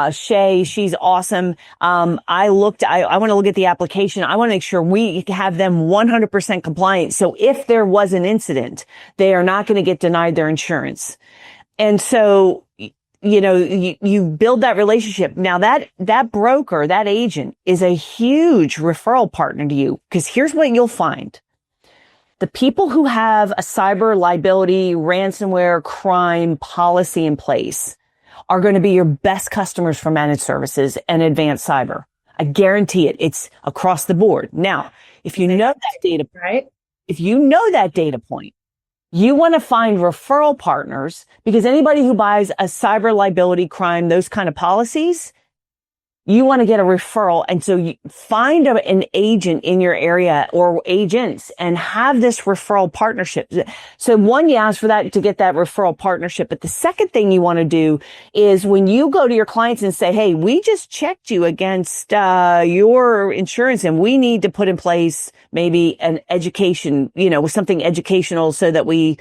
Shay, she's awesome. I want to look at the application. I want to make sure we have them 100% compliant. So if there was an incident, they are not going to get denied their insurance. And so, you build that relationship. Now that broker, that agent is a huge referral partner to you, because here's what you'll find. The people who have a cyber liability, ransomware, crime policy in place are going to be your best customers for managed services and advanced cyber. I guarantee it. It's across the board. Now, if you know that data, right? If you know that data point, you want to find referral partners, because anybody who buys a cyber liability, crime, those kind of policies, you want to get a referral. And so you find an agent in your area or agents and have this referral partnership. So one, you ask for that to get that referral partnership. But the second thing you want to do is when you go to your clients and say, hey, we just checked you against your insurance and we need to put in place maybe an education, something educational so that we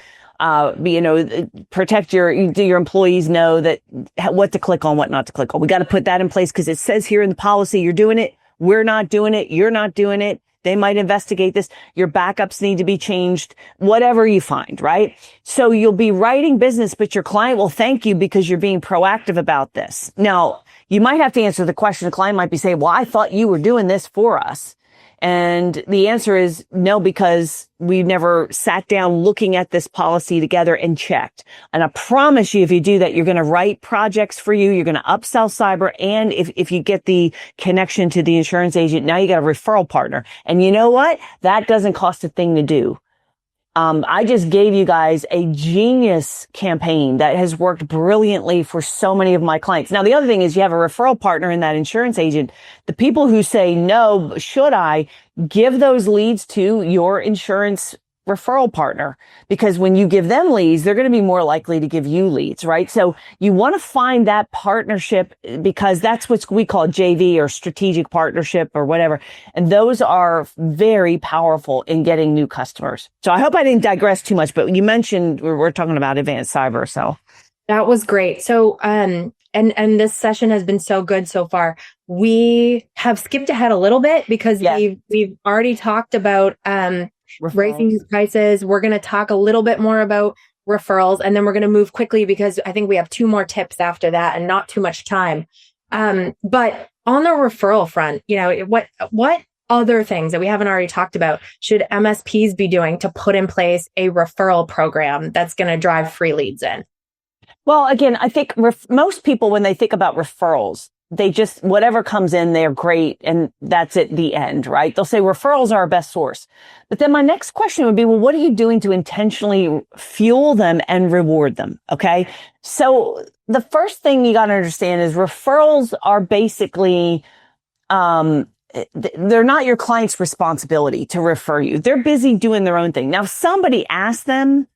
protect your employees, know that what to click on, what not to click on. We got to put that in place because it says here in the policy, you're doing it. We're not doing it. You're not doing it. They might investigate this. Your backups need to be changed, whatever you find, right? So you'll be writing business, but your client will thank you because you're being proactive about this. Now, you might have to answer the question. The client might be saying, well, I thought you were doing this for us. And the answer is no, because we never sat down looking at this policy together and checked. And I promise you, if you do that, you're going to write projects for you. You're going to upsell cyber. And if you get the connection to the insurance agent, now you got a referral partner. And you know what? That doesn't cost a thing to do. I just gave you guys a genius campaign that has worked brilliantly for so many of my clients. Now, the other thing is you have a referral partner in that insurance agent. The people who say, no, should I give those leads to your insurance referral partner? Because when you give them leads, they're going to be more likely to give you leads, right? So you want to find that partnership, because that's what we call JV or strategic partnership or whatever. And those are very powerful in getting new customers. So I hope I didn't digress too much, but you mentioned we're talking about advanced cyber. So that was great. So, and this session has been so good so far. We have skipped ahead a little bit because we've already talked about, raising these prices. We're going to talk a little bit more about referrals, and then we're going to move quickly because I think we have 2 more tips after that and not too much time. But on the referral front, what other things that we haven't already talked about should MSPs be doing to put in place a referral program that's going to drive free leads in? Well, again, I think most people, when they think about referrals, they just, whatever comes in, they're great. And that's it, the end, right? They'll say referrals are our best source. But then my next question would be, well, what are you doing to intentionally fuel them and reward them? Okay. So the first thing you got to understand is referrals are basically, they're not your client's responsibility to refer you. They're busy doing their own thing. Now, if somebody asks them,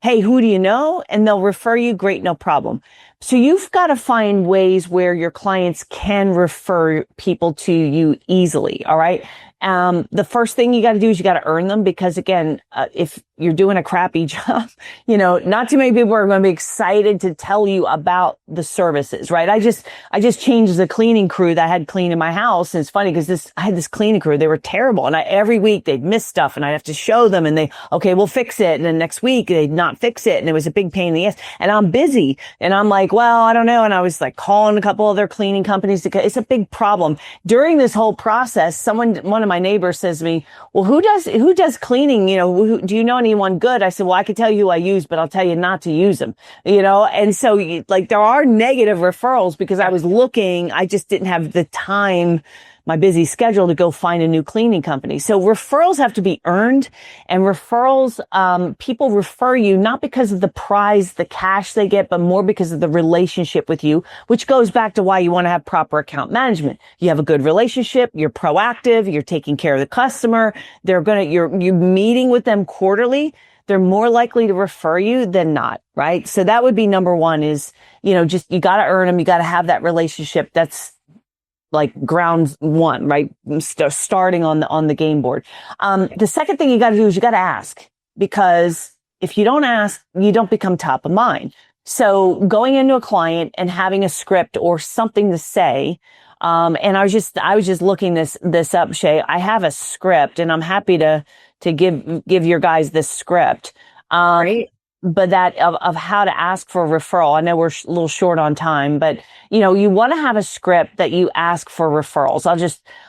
hey, who do you know? And they'll refer you, great, no problem. So you've got to find ways where your clients can refer people to you easily. All right. The first thing you got to do is you got to earn them, because again, if you're doing a crappy job, not too many people are going to be excited to tell you about the services, right? I just changed the cleaning crew that I had clean in my house. And it's funny because I had this cleaning crew. They were terrible. And every week they'd miss stuff and I'd have to show them and okay, we'll fix it. And then next week they'd not fix it. And it was a big pain in the ass. And I'm busy and I'm like, well, I don't know. And I was like calling a couple of their cleaning companies. It's a big problem. During this whole process, one of my neighbors says to me, well, who does cleaning? Do you know anyone good? I said, well, I could tell you who I use, but I'll tell you not to use them, And so there are negative referrals because I was looking, I just didn't have the time, my busy schedule to go find a new cleaning company. So referrals have to be earned, and referrals, people refer you not because of the prize, the cash they get, but more because of the relationship with you, which goes back to why you want to have proper account management. You have a good relationship, you're proactive, you're taking care of the customer, you're meeting with them quarterly. They're more likely to refer you than not, right? So that would be number one is, just, you got to earn them. You got to have that relationship. That's like ground one, right? Starting on the game board. The second thing you got to do is you got to ask, because if you don't ask, you don't become top of mind. So going into a client and having a script or something to say, and I was just looking this up, Shay. I have a script and I'm happy to give your guys this script. Great. But that of how to ask for a referral. I know we're a little short on time, but you want to have a script that you ask for referrals.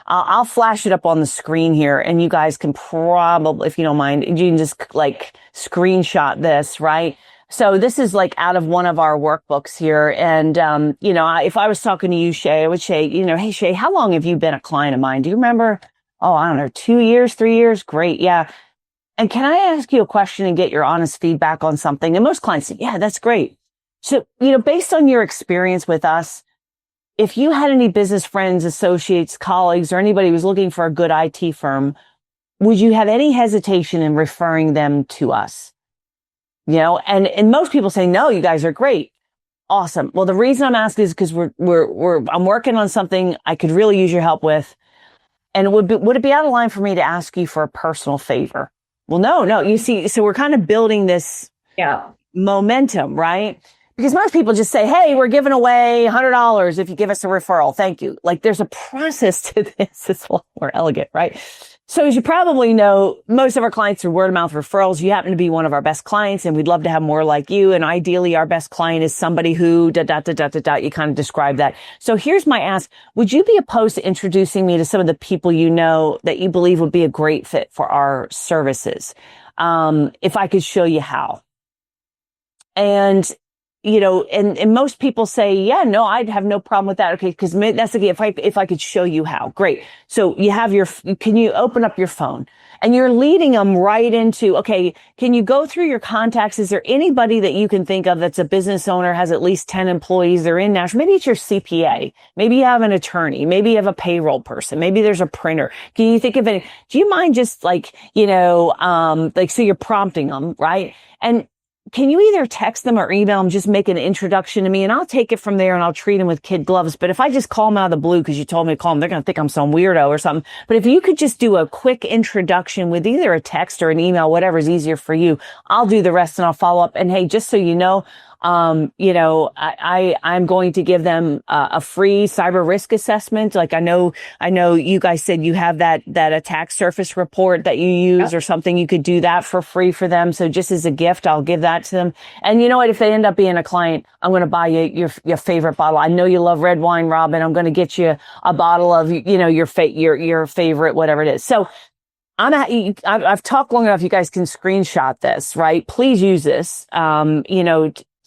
I'll flash it up on the screen here, and you guys can probably, if you don't mind, you can just like screenshot this, right? So this is like out of one of our workbooks here. And, if I was talking to you, Shay, I would say, hey, Shay, how long have you been a client of mine? Do you remember? Oh, I don't know, 2 years, 3 years? Great. Yeah. And can I ask you a question and get your honest feedback on something? And most clients say, yeah, that's great. So, based on your experience with us, if you had any business friends, associates, colleagues, or anybody who was looking for a good IT firm, would you have any hesitation in referring them to us? And most people say, no, you guys are great. Awesome. Well, the reason I'm asking is because I'm working on something I could really use your help with. And would it be out of line for me to ask you for a personal favor? Well, no, you see, so we're kind of building this momentum, right? Because most people just say, hey, we're giving away $100 if you give us a referral. Thank you. Like there's a process to this. It's a lot more elegant, right? So as you probably know, most of our clients are word of mouth referrals. You happen to be one of our best clients and we'd love to have more like you. And ideally our best client is somebody who you kind of describe that. So here's my ask. Would you be opposed to introducing me to some of the people you know that you believe would be a great fit for our services? If I could show you how. And and most people say, yeah, no, I'd have no problem with that. Okay. Cause that's okay. If I could show you how, great. So can you open up your phone and you're leading them right into, okay, can you go through your contacts? Is there anybody that you can think of that's a business owner, has at least 10 employees? They're in Nashville. Maybe it's your CPA. Maybe you have an attorney. Maybe you have a payroll person. Maybe there's a printer. Can you think of any? Do you mind just so you're prompting them, right? And can you either text them or email them, just make an introduction to me and I'll take it from there and I'll treat them with kid gloves. But if I just call them out of the blue because you told me to call them, they're going to think I'm some weirdo or something. But if you could just do a quick introduction with either a text or an email, whatever's easier for you, I'll do the rest and I'll follow up. And hey, just so you know, I'm going to give them a free cyber risk assessment. Like I know you guys said you have that attack surface report that you use or something. You could do that for free for them. So just as a gift, I'll give that to them. And you know what? If they end up being a client, I'm going to buy you your favorite bottle. I know you love red wine, Robin. I'm going to get you a bottle of, your favorite, whatever it is. So I've talked long enough. You guys can screenshot this, right? Please use this.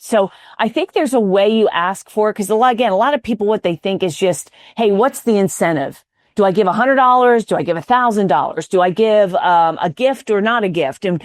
So I think there's a way you ask for it, because a lot of people, what they think is just, hey, what's the incentive? Do I give $100? Do I give $1,000? Do I give a gift or not a gift? And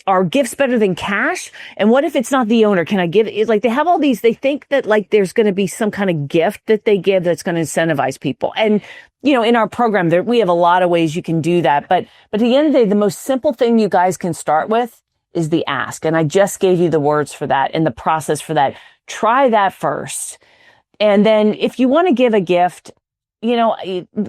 are gifts better than cash? And what if it's not the owner? Can I give it? Like, they have all these, they think that like there's going to be some kind of gift that they give that's going to incentivize people. And, you know, in our program, we have a lot of ways you can do that. But at the end of the day, the most simple thing you guys can start with is the ask. And I just gave you the words for that and the process for that. Try that first. And then if you want to give a gift, you know,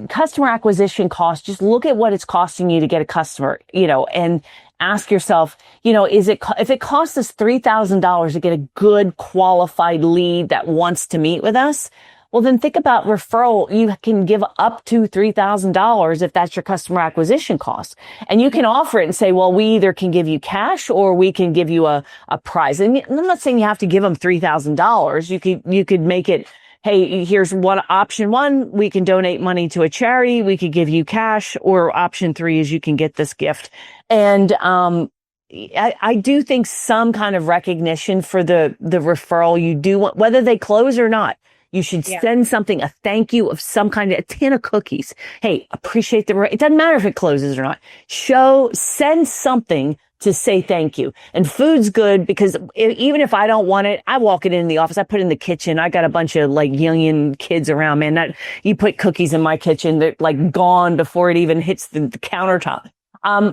customer acquisition cost, just look at what it's costing you to get a customer, you know, and ask yourself, you know, if it costs us $3,000 to get a good qualified lead that wants to meet with us, well, then think about referral. You can give up to $3,000 if that's your customer acquisition cost. And you can offer it and say, well, we either can give you cash or we can give you a prize. And I'm not saying you have to give them $3,000. You could make it, hey, here's option one, we can donate money to a charity, we could give you cash, or option three is you can get this gift. And I do think some kind of recognition for the referral you do want, whether they close or not. You should send something, a thank you of some kind, a tin of cookies. Hey, appreciate it doesn't matter if it closes or not. Send something to say thank you. And food's good because even if I don't want it, I walk it in the office. I put it in the kitchen. I got a bunch of like young kids around, man. You put cookies in my kitchen, they're like gone before it even hits the countertop.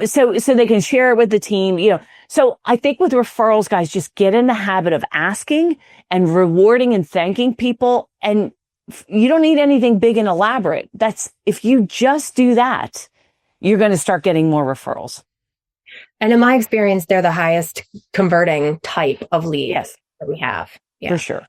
So they can share it with the team, you know. So I think with referrals, guys, just get in the habit of asking and rewarding and thanking people. And you don't need anything big and elaborate. If you just do that, you're going to start getting more referrals. And in my experience, they're the highest converting type of leads that we have. Yeah. For sure.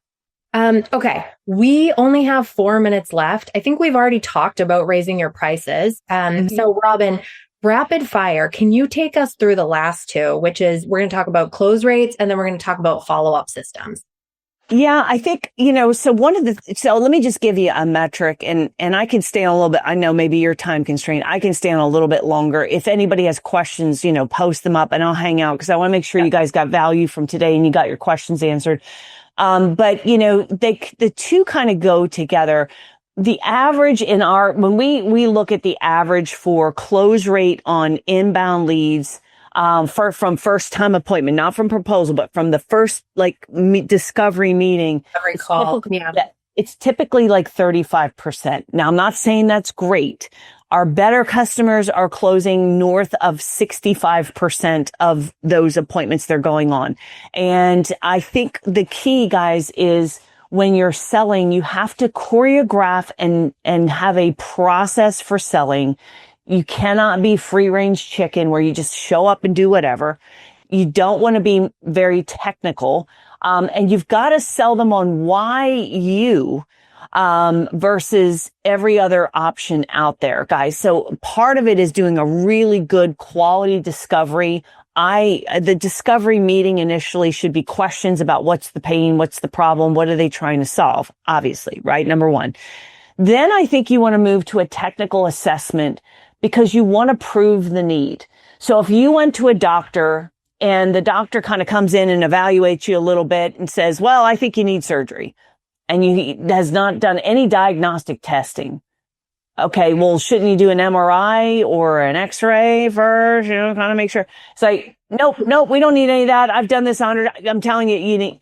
Okay. We only have 4 minutes left. I think we've already talked about raising your prices. So Robin, rapid fire, can you take us through the last two, which is we're going to talk about close rates and then we're going to talk about follow-up systems. Yeah, I think, you know, so let me just give you a metric and I can stay on a little bit. I know maybe you're time constrained. I can stay on a little bit longer. If anybody has questions, you know, post them up and I'll hang out because I want to make sure you guys got value from today and you got your questions answered. But you know, the two kind of go together. The average when we look at the average for close rate on inbound leads, from first time appointment, not from proposal, but from the first discovery meeting. Every call. It's typically like 35%. Now, I'm not saying that's great. Our better customers are closing north of 65% of those appointments they're going on. And I think the key, guys, is when you're selling, you have to choreograph and have a process for selling. You cannot be free range chicken where you just show up and do whatever. You don't want to be very technical. And you've got to sell them on why you, versus every other option out there, guys. So part of it is doing a really good quality discovery. The discovery meeting initially should be questions about what's the pain, what's the problem, what are they trying to solve? Obviously, right? Number one. Then I think you want to move to a technical assessment because you want to prove the need. So if you went to a doctor and the doctor kind of comes in and evaluates you a little bit and says, well, I think you need surgery, and he has not done any diagnostic testing. Okay, well, shouldn't you do an MRI or an X-ray first? You know, kind of make sure. It's like, nope, we don't need any of that. I've done this 100. I'm telling you,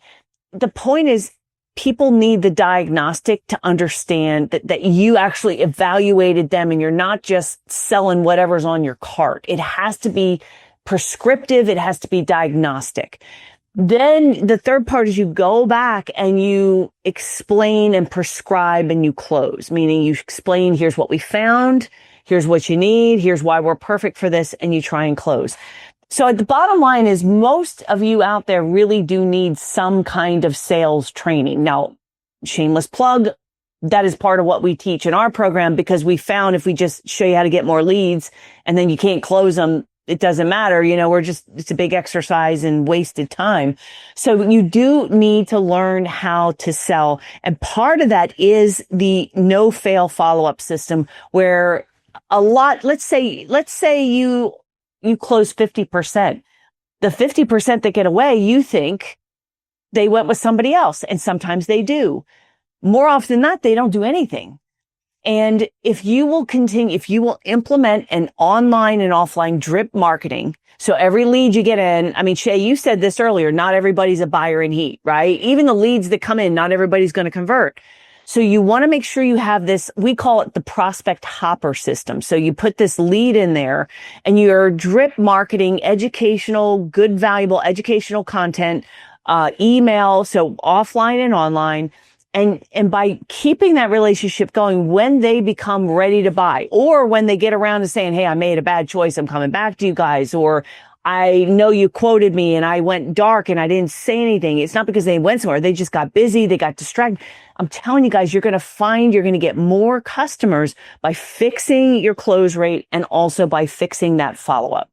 the point is, people need the diagnostic to understand that you actually evaluated them and you're not just selling whatever's on your cart. It has to be prescriptive. It has to be diagnostic. Then the third part is you go back and you explain and prescribe and you close, meaning you explain, here's what we found, here's what you need, here's why we're perfect for this, and you try and close. So the bottom line is most of you out there really do need some kind of sales training. Now, shameless plug, that is part of what we teach in our program because we found if we just show you how to get more leads and then you can't close them, it doesn't matter. You know, it's a big exercise and wasted time. So you do need to learn how to sell. And part of that is the no fail follow-up system where let's say you close 50%. The 50% that get away, you think they went with somebody else. And sometimes they do. More often than not, they don't do anything. And if you will implement an online and offline drip marketing, so every lead you get in, I mean, Shay, you said this earlier, not everybody's a buyer in heat, right? Even the leads that come in, not everybody's going to convert. So you want to make sure you have this, we call it the prospect hopper system. So you put this lead in there and you're drip marketing educational, good, valuable educational content, email, so offline and online. And by keeping that relationship going, when they become ready to buy, or when they get around to saying, hey, I made a bad choice, I'm coming back to you guys, or I know you quoted me and I went dark and I didn't say anything. It's not because they went somewhere. They just got busy. They got distracted. I'm telling you guys, you're going to get more customers by fixing your close rate and also by fixing that follow-up.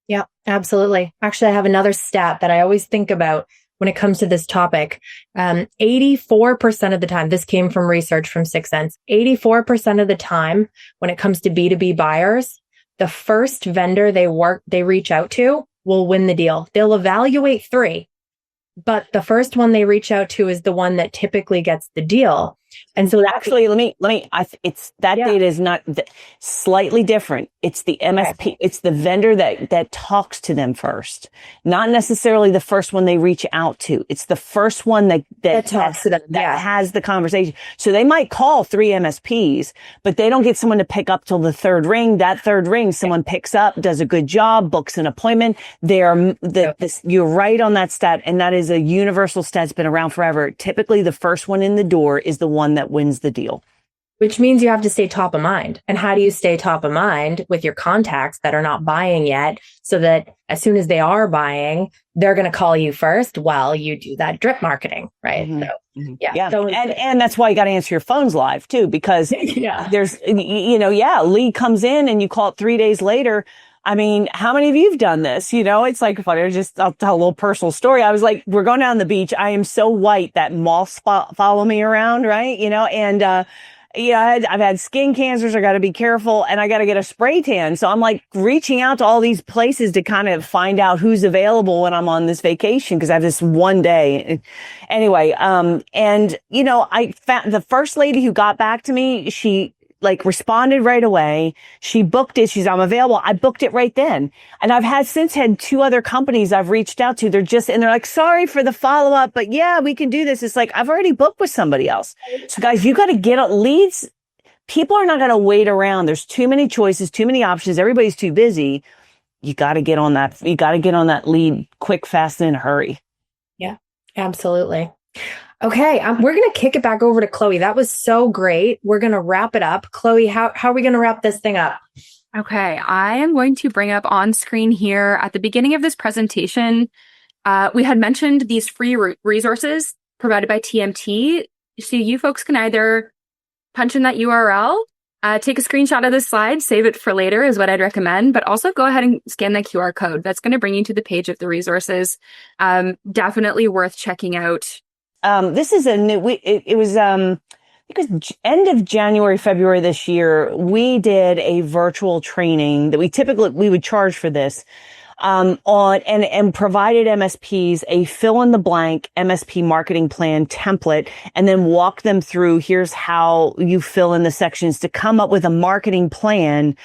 Yeah, absolutely. Actually, I have another stat that I always think about when it comes to this topic. 84% of the time, this came from research from 6 Sense, 84% of the time when it comes to B2B buyers, the first vendor they reach out to will win the deal. They'll evaluate 3, but the first one they reach out to is the one that typically gets the deal. And so actually, data is not slightly different. It's the MSP. It's the vendor that talks to them first, not necessarily the first one they reach out to. It's the first one that talks to them, that has the conversation. So they might call 3 MSPs, but they don't get someone to pick up till the 3rd ring. That 3rd ring, someone picks up, does a good job, books an appointment. You're right on that stat, and that is a universal stat. It's been around forever. Typically, the first one in the door is the one that wins the deal. Which means you have to stay top of mind. And how do you stay top of mind with your contacts that are not buying yet, so that as soon as they are buying, they're going to call you first while you do that drip marketing, right? Mm-hmm. So, yeah. So, and that's why you got to answer your phones live too, because there's, lead comes in and you call it 3 days later. I mean, how many of you have done this? It's like funny. I'll tell a little personal story. I was like, we're going down the beach. I am so white that moths follow me around, right? I've had skin cancers. I got to be careful, and I got to get a spray tan. So I'm like reaching out to all these places to kind of find out who's available when I'm on this vacation, because I have this one day. Anyway, I found the first lady who got back to me. She responded right away. She booked it. I'm available. I booked it right then. And I've since had 2 other companies I've reached out to. They're like, sorry for the follow up, but yeah, we can do this. It's like, I've already booked with somebody else. So guys, you got to get leads. People are not going to wait around. There's too many choices, too many options. Everybody's too busy. You got to get on that. You got to get on that lead quick, fast, and in a hurry. Yeah, absolutely. Okay, we're going to kick it back over to Chloe. That was so great. We're going to wrap it up. Chloe, how are we going to wrap this thing up? Okay, I am going to bring up on screen here at the beginning of this presentation, we had mentioned these free resources provided by TMT. So you folks can either punch in that URL, take a screenshot of this slide, save it for later is what I'd recommend, but also go ahead and scan the QR code. That's going to bring you to the page of the resources. Definitely worth checking out. This is a new, it was end of January, February this year, we did a virtual training that we would charge for this, and provided MSPs a fill in the blank MSP marketing plan template, and then walk them through, here's how you fill in the sections to come up with a marketing plan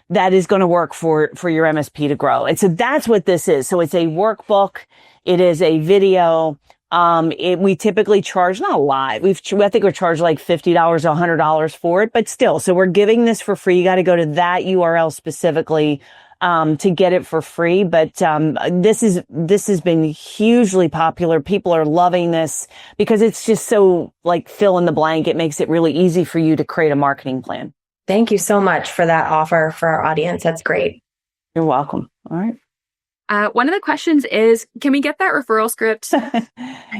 that is going to work for your MSP to grow. And so that's what this is. So it's a workbook. It is a video. We typically charge not a lot. I think we're charged like $50 or $100 for it, but still. So we're giving this for free. You got to go to that URL specifically, to get it for free. But, this has been hugely popular. People are loving this because it's just so like fill in the blank. It makes it really easy for you to create a marketing plan. Thank you so much for that offer for our audience. That's great. You're welcome. All right. One of the questions is, can we get that referral script?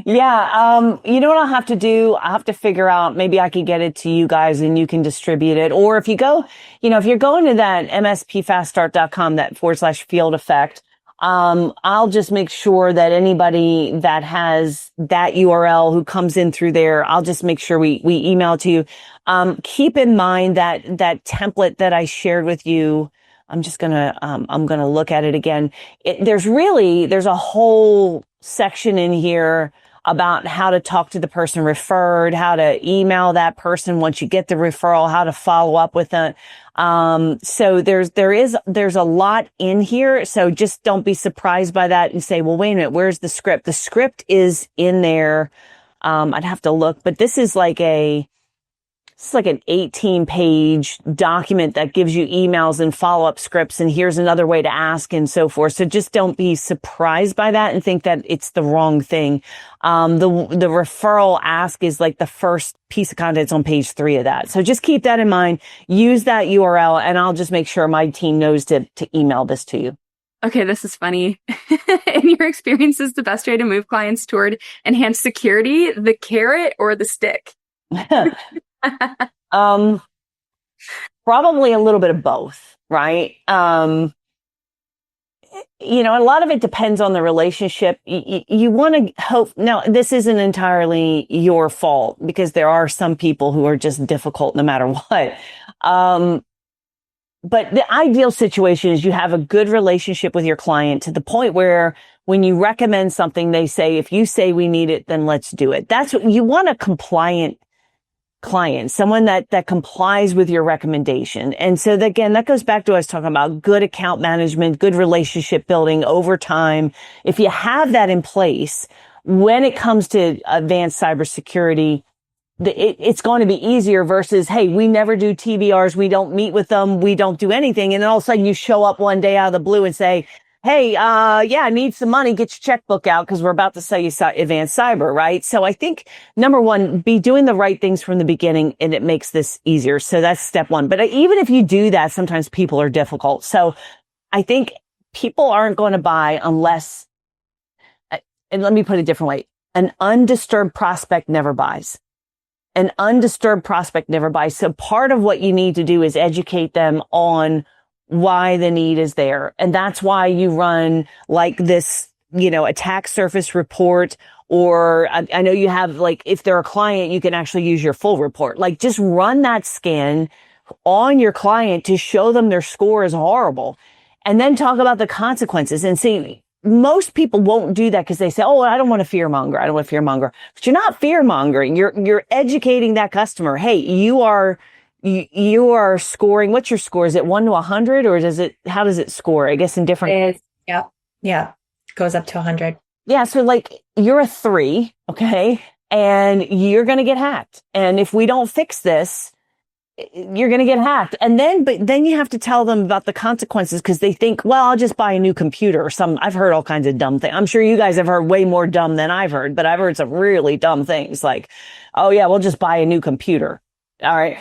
Yeah. You know what I'll have to do? I'll have to figure out, maybe I could get it to you guys and you can distribute it. Or if you go, if you're going to that mspfaststart.com, that /field effect, I'll just make sure that anybody that has that URL who comes in through there, I'll just make sure we email it to you. Keep in mind that template that I shared with you. I'm going to look at it again. There's a whole section in here. about how to talk to the person referred, how to email that person once you get the referral, how to follow up with it. So there's a lot in here. So just don't be surprised by that and say, well, wait a minute, where's the script? The script is in there. I'd have to look, but this is like an 18-page document that gives you emails and follow-up scripts, and here's another way to ask and so forth. So just don't be surprised by that and think that it's the wrong thing. The referral ask is like the first piece of content. It's on page 3 of that. So just keep that in mind. Use that URL, and I'll just make sure my team knows to email this to you. Okay, this is funny. In your experience, is the best way to move clients toward enhanced security, the carrot or the stick? Probably a little bit of both, right? A lot of it depends on the relationship. You want to hope. Now, this isn't entirely your fault because there are some people who are just difficult no matter what. But the ideal situation is you have a good relationship with your client to the point where when you recommend something, they say, if you say we need it, then let's do it. That's what you want, a compliant client, someone that complies with your recommendation. And so again, that goes back to what I was talking about, good account management, good relationship building over time. If you have that in place, when it comes to advanced cybersecurity, it's going to be easier versus, hey, we never do TBRs. We don't meet with them. We don't do anything. And then all of a sudden you show up one day out of the blue and say, hey, I need some money. Get your checkbook out because we're about to sell you advanced cyber, right? So I think, number one, be doing the right things from the beginning, and it makes this easier. So that's step one. But even if you do that, sometimes people are difficult. So I think people aren't going to buy unless, and let me put it a different way, an undisturbed prospect never buys. An undisturbed prospect never buys. So part of what you need to do is educate them on why the need is there. And that's why you run like this, attack surface report, or I know you have, like, if they're a client, you can actually use your full report. Like, just run that scan on your client to show them their score is horrible, and then talk about the consequences. And see, most people won't do that because they say, oh, I don't want to fearmonger. I don't want to fearmonger. But you're not fearmongering. You're educating that customer. Hey, you are scoring. What's your score? Is it 1 to 100, or how does it score? I guess in different. Yeah. Goes up to 100. Yeah. So like you're a 3. Okay. And you're going to get hacked. And if we don't fix this, you're going to get hacked. But then you have to tell them about the consequences because they think, well, I'll just buy a new computer or some. I've heard all kinds of dumb things. I'm sure you guys have heard way more dumb than I've heard, but I've heard some really dumb things like, oh yeah, we'll just buy a new computer. All right.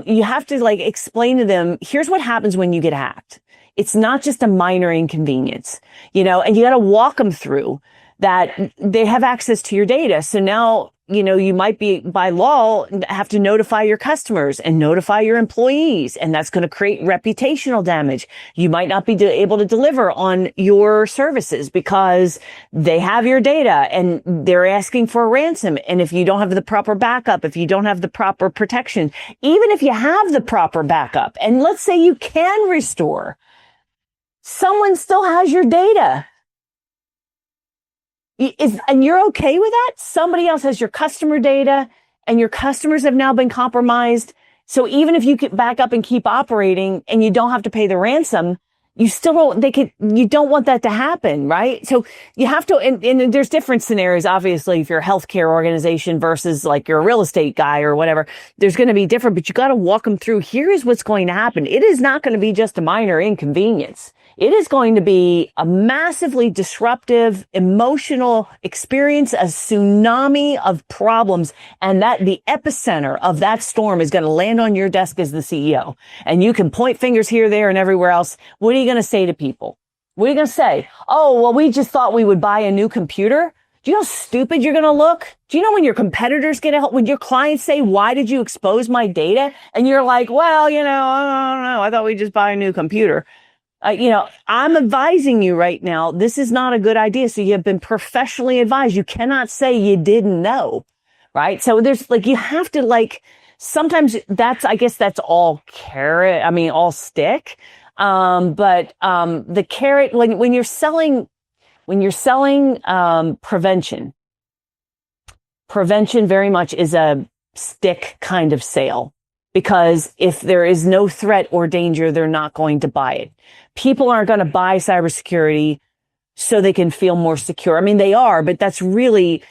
You have to explain to them, here's what happens when you get hacked. It's not just a minor inconvenience, and you got to walk them through that they have access to your data. So now, you might be by law have to notify your customers and notify your employees, and that's going to create reputational damage. You might not be able to deliver on your services because they have your data and they're asking for a ransom. And if you don't have the proper backup, if you don't have the proper protection, even if you have the proper backup, and let's say you can restore, someone still has your data. And you're okay with that? Somebody else has your customer data and your customers have now been compromised. So even if you could back up and keep operating and you don't have to pay the ransom, you don't want that to happen, right? So you have to, and there's different scenarios. Obviously, if you're a healthcare organization versus like you're a real estate guy or whatever, there's going to be different, but you got to walk them through. Here is what's going to happen. It is not going to be just a minor inconvenience. It is going to be a massively disruptive, emotional experience, a tsunami of problems. And that the epicenter of that storm is going to land on your desk as the CEO. And you can point fingers here, there, and everywhere else. What are you going to say to people? What are you going to say? Oh, well, we just thought we would buy a new computer. Do you know how stupid you're going to look? Do you know when your competitors when your clients say, why did you expose my data? And you're like, well, I don't know. I thought we'd just buy a new computer. I'm advising you right now, this is not a good idea. So you have been professionally advised. You cannot say you didn't know, right? So there's you have to sometimes I guess that's all carrot. I mean, all stick. But the carrot, when you're selling prevention, prevention very much is a stick kind of sale, because if there is no threat or danger, they're not going to buy it. People aren't going to buy cybersecurity so they can feel more secure. I mean, they are, but that's really,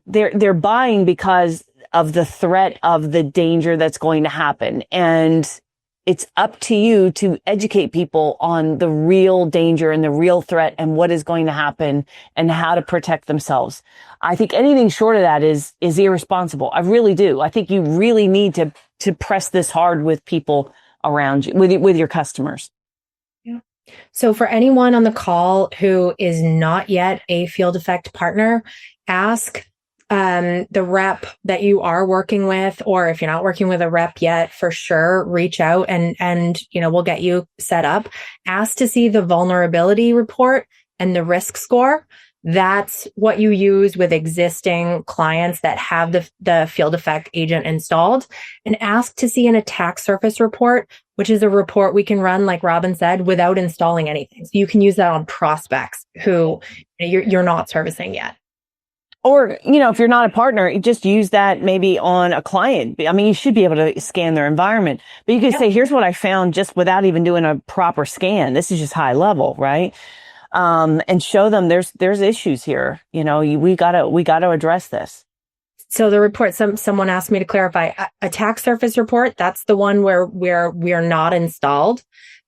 they're buying because of the threat of the danger that's going to happen. And it's up to you to educate people on the real danger and the real threat and what is going to happen and how to protect themselves. I think anything short of that is irresponsible. I really do. I think you really need to press this hard with people around you, with your customers. Yeah. So for anyone on the call who is not yet a Field Effect partner, ask the rep that you are working with, or if you're not working with a rep yet, for sure, reach out and we'll get you set up. Ask to see the vulnerability report and the risk score. That's what you use with existing clients that have the Field Effect agent installed. And ask to see an attack surface report, which is a report we can run, like Robin said, without installing anything. So you can use that on prospects who you're not servicing yet. Or, if you're not a partner, just use that maybe on a client. I mean, you should be able to scan their environment, but you can say, here's what I found just without even doing a proper scan. This is just high level, right? And show them there's issues here. We gotta address this. So the report, someone asked me to clarify, attack surface report. That's the one where we are not installed.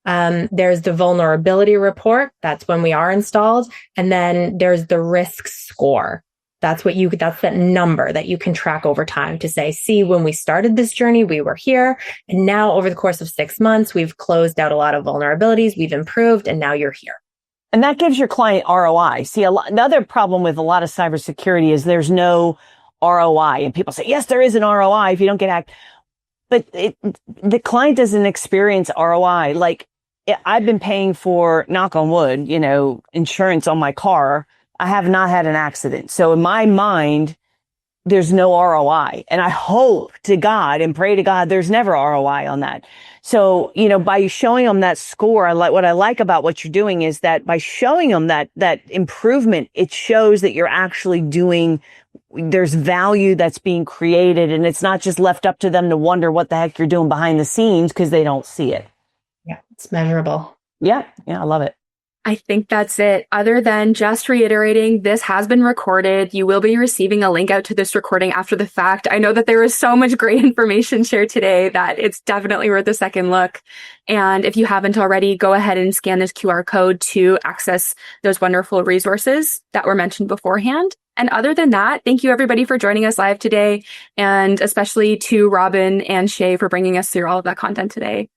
There's the vulnerability report. That's when we are installed. And then there's the risk score. That's that number that you can track over time to say, see, when we started this journey, we were here. And now over the course of 6 months, we've closed out a lot of vulnerabilities. We've improved, and now you're here. And that gives your client ROI. See, the other problem with a lot of cybersecurity is there's no ROI. And people say, yes, there is an ROI if you don't get hacked. But the client doesn't experience ROI. Like, I've been paying for, knock on wood, insurance on my car. I have not had an accident. So in my mind, there's no ROI. And I hope to God and pray to God there's never ROI on that. So, by showing them that score, what I like about what you're doing is that by showing them that improvement, it shows that you're actually there's value that's being created, and it's not just left up to them to wonder what the heck you're doing behind the scenes because they don't see it. Yeah, it's measurable. Yeah, I love it. I think that's it. Other than just reiterating, this has been recorded. You will be receiving a link out to this recording after the fact. I know that there was so much great information shared today that it's definitely worth a second look. And if you haven't already, go ahead and scan this QR code to access those wonderful resources that were mentioned beforehand. And other than that, thank you everybody for joining us live today, and especially to Robin and Shay for bringing us through all of that content today.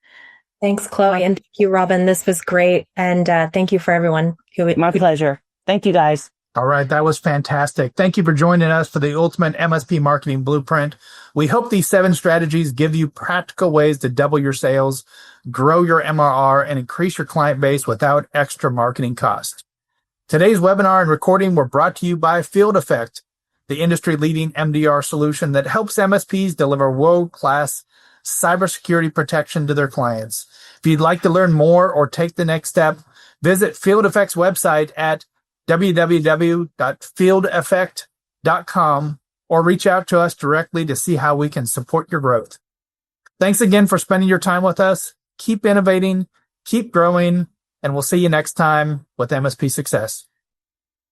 Thanks, Chloe. And thank you, Robin. This was great. And thank you for everyone. My pleasure. Thank you, guys. All right. That was fantastic. Thank you for joining us for the Ultimate MSP Marketing Blueprint. We hope these 7 strategies give you practical ways to double your sales, grow your MRR, and increase your client base without extra marketing cost. Today's webinar and recording were brought to you by Field Effect, the industry-leading MDR solution that helps MSPs deliver world-class cybersecurity protection to their clients. If you'd like to learn more or take the next step, visit Field Effect's website at www.fieldeffect.com or reach out to us directly to see how we can support your growth. Thanks again for spending your time with us. Keep innovating, keep growing, and we'll see you next time with MSP Success.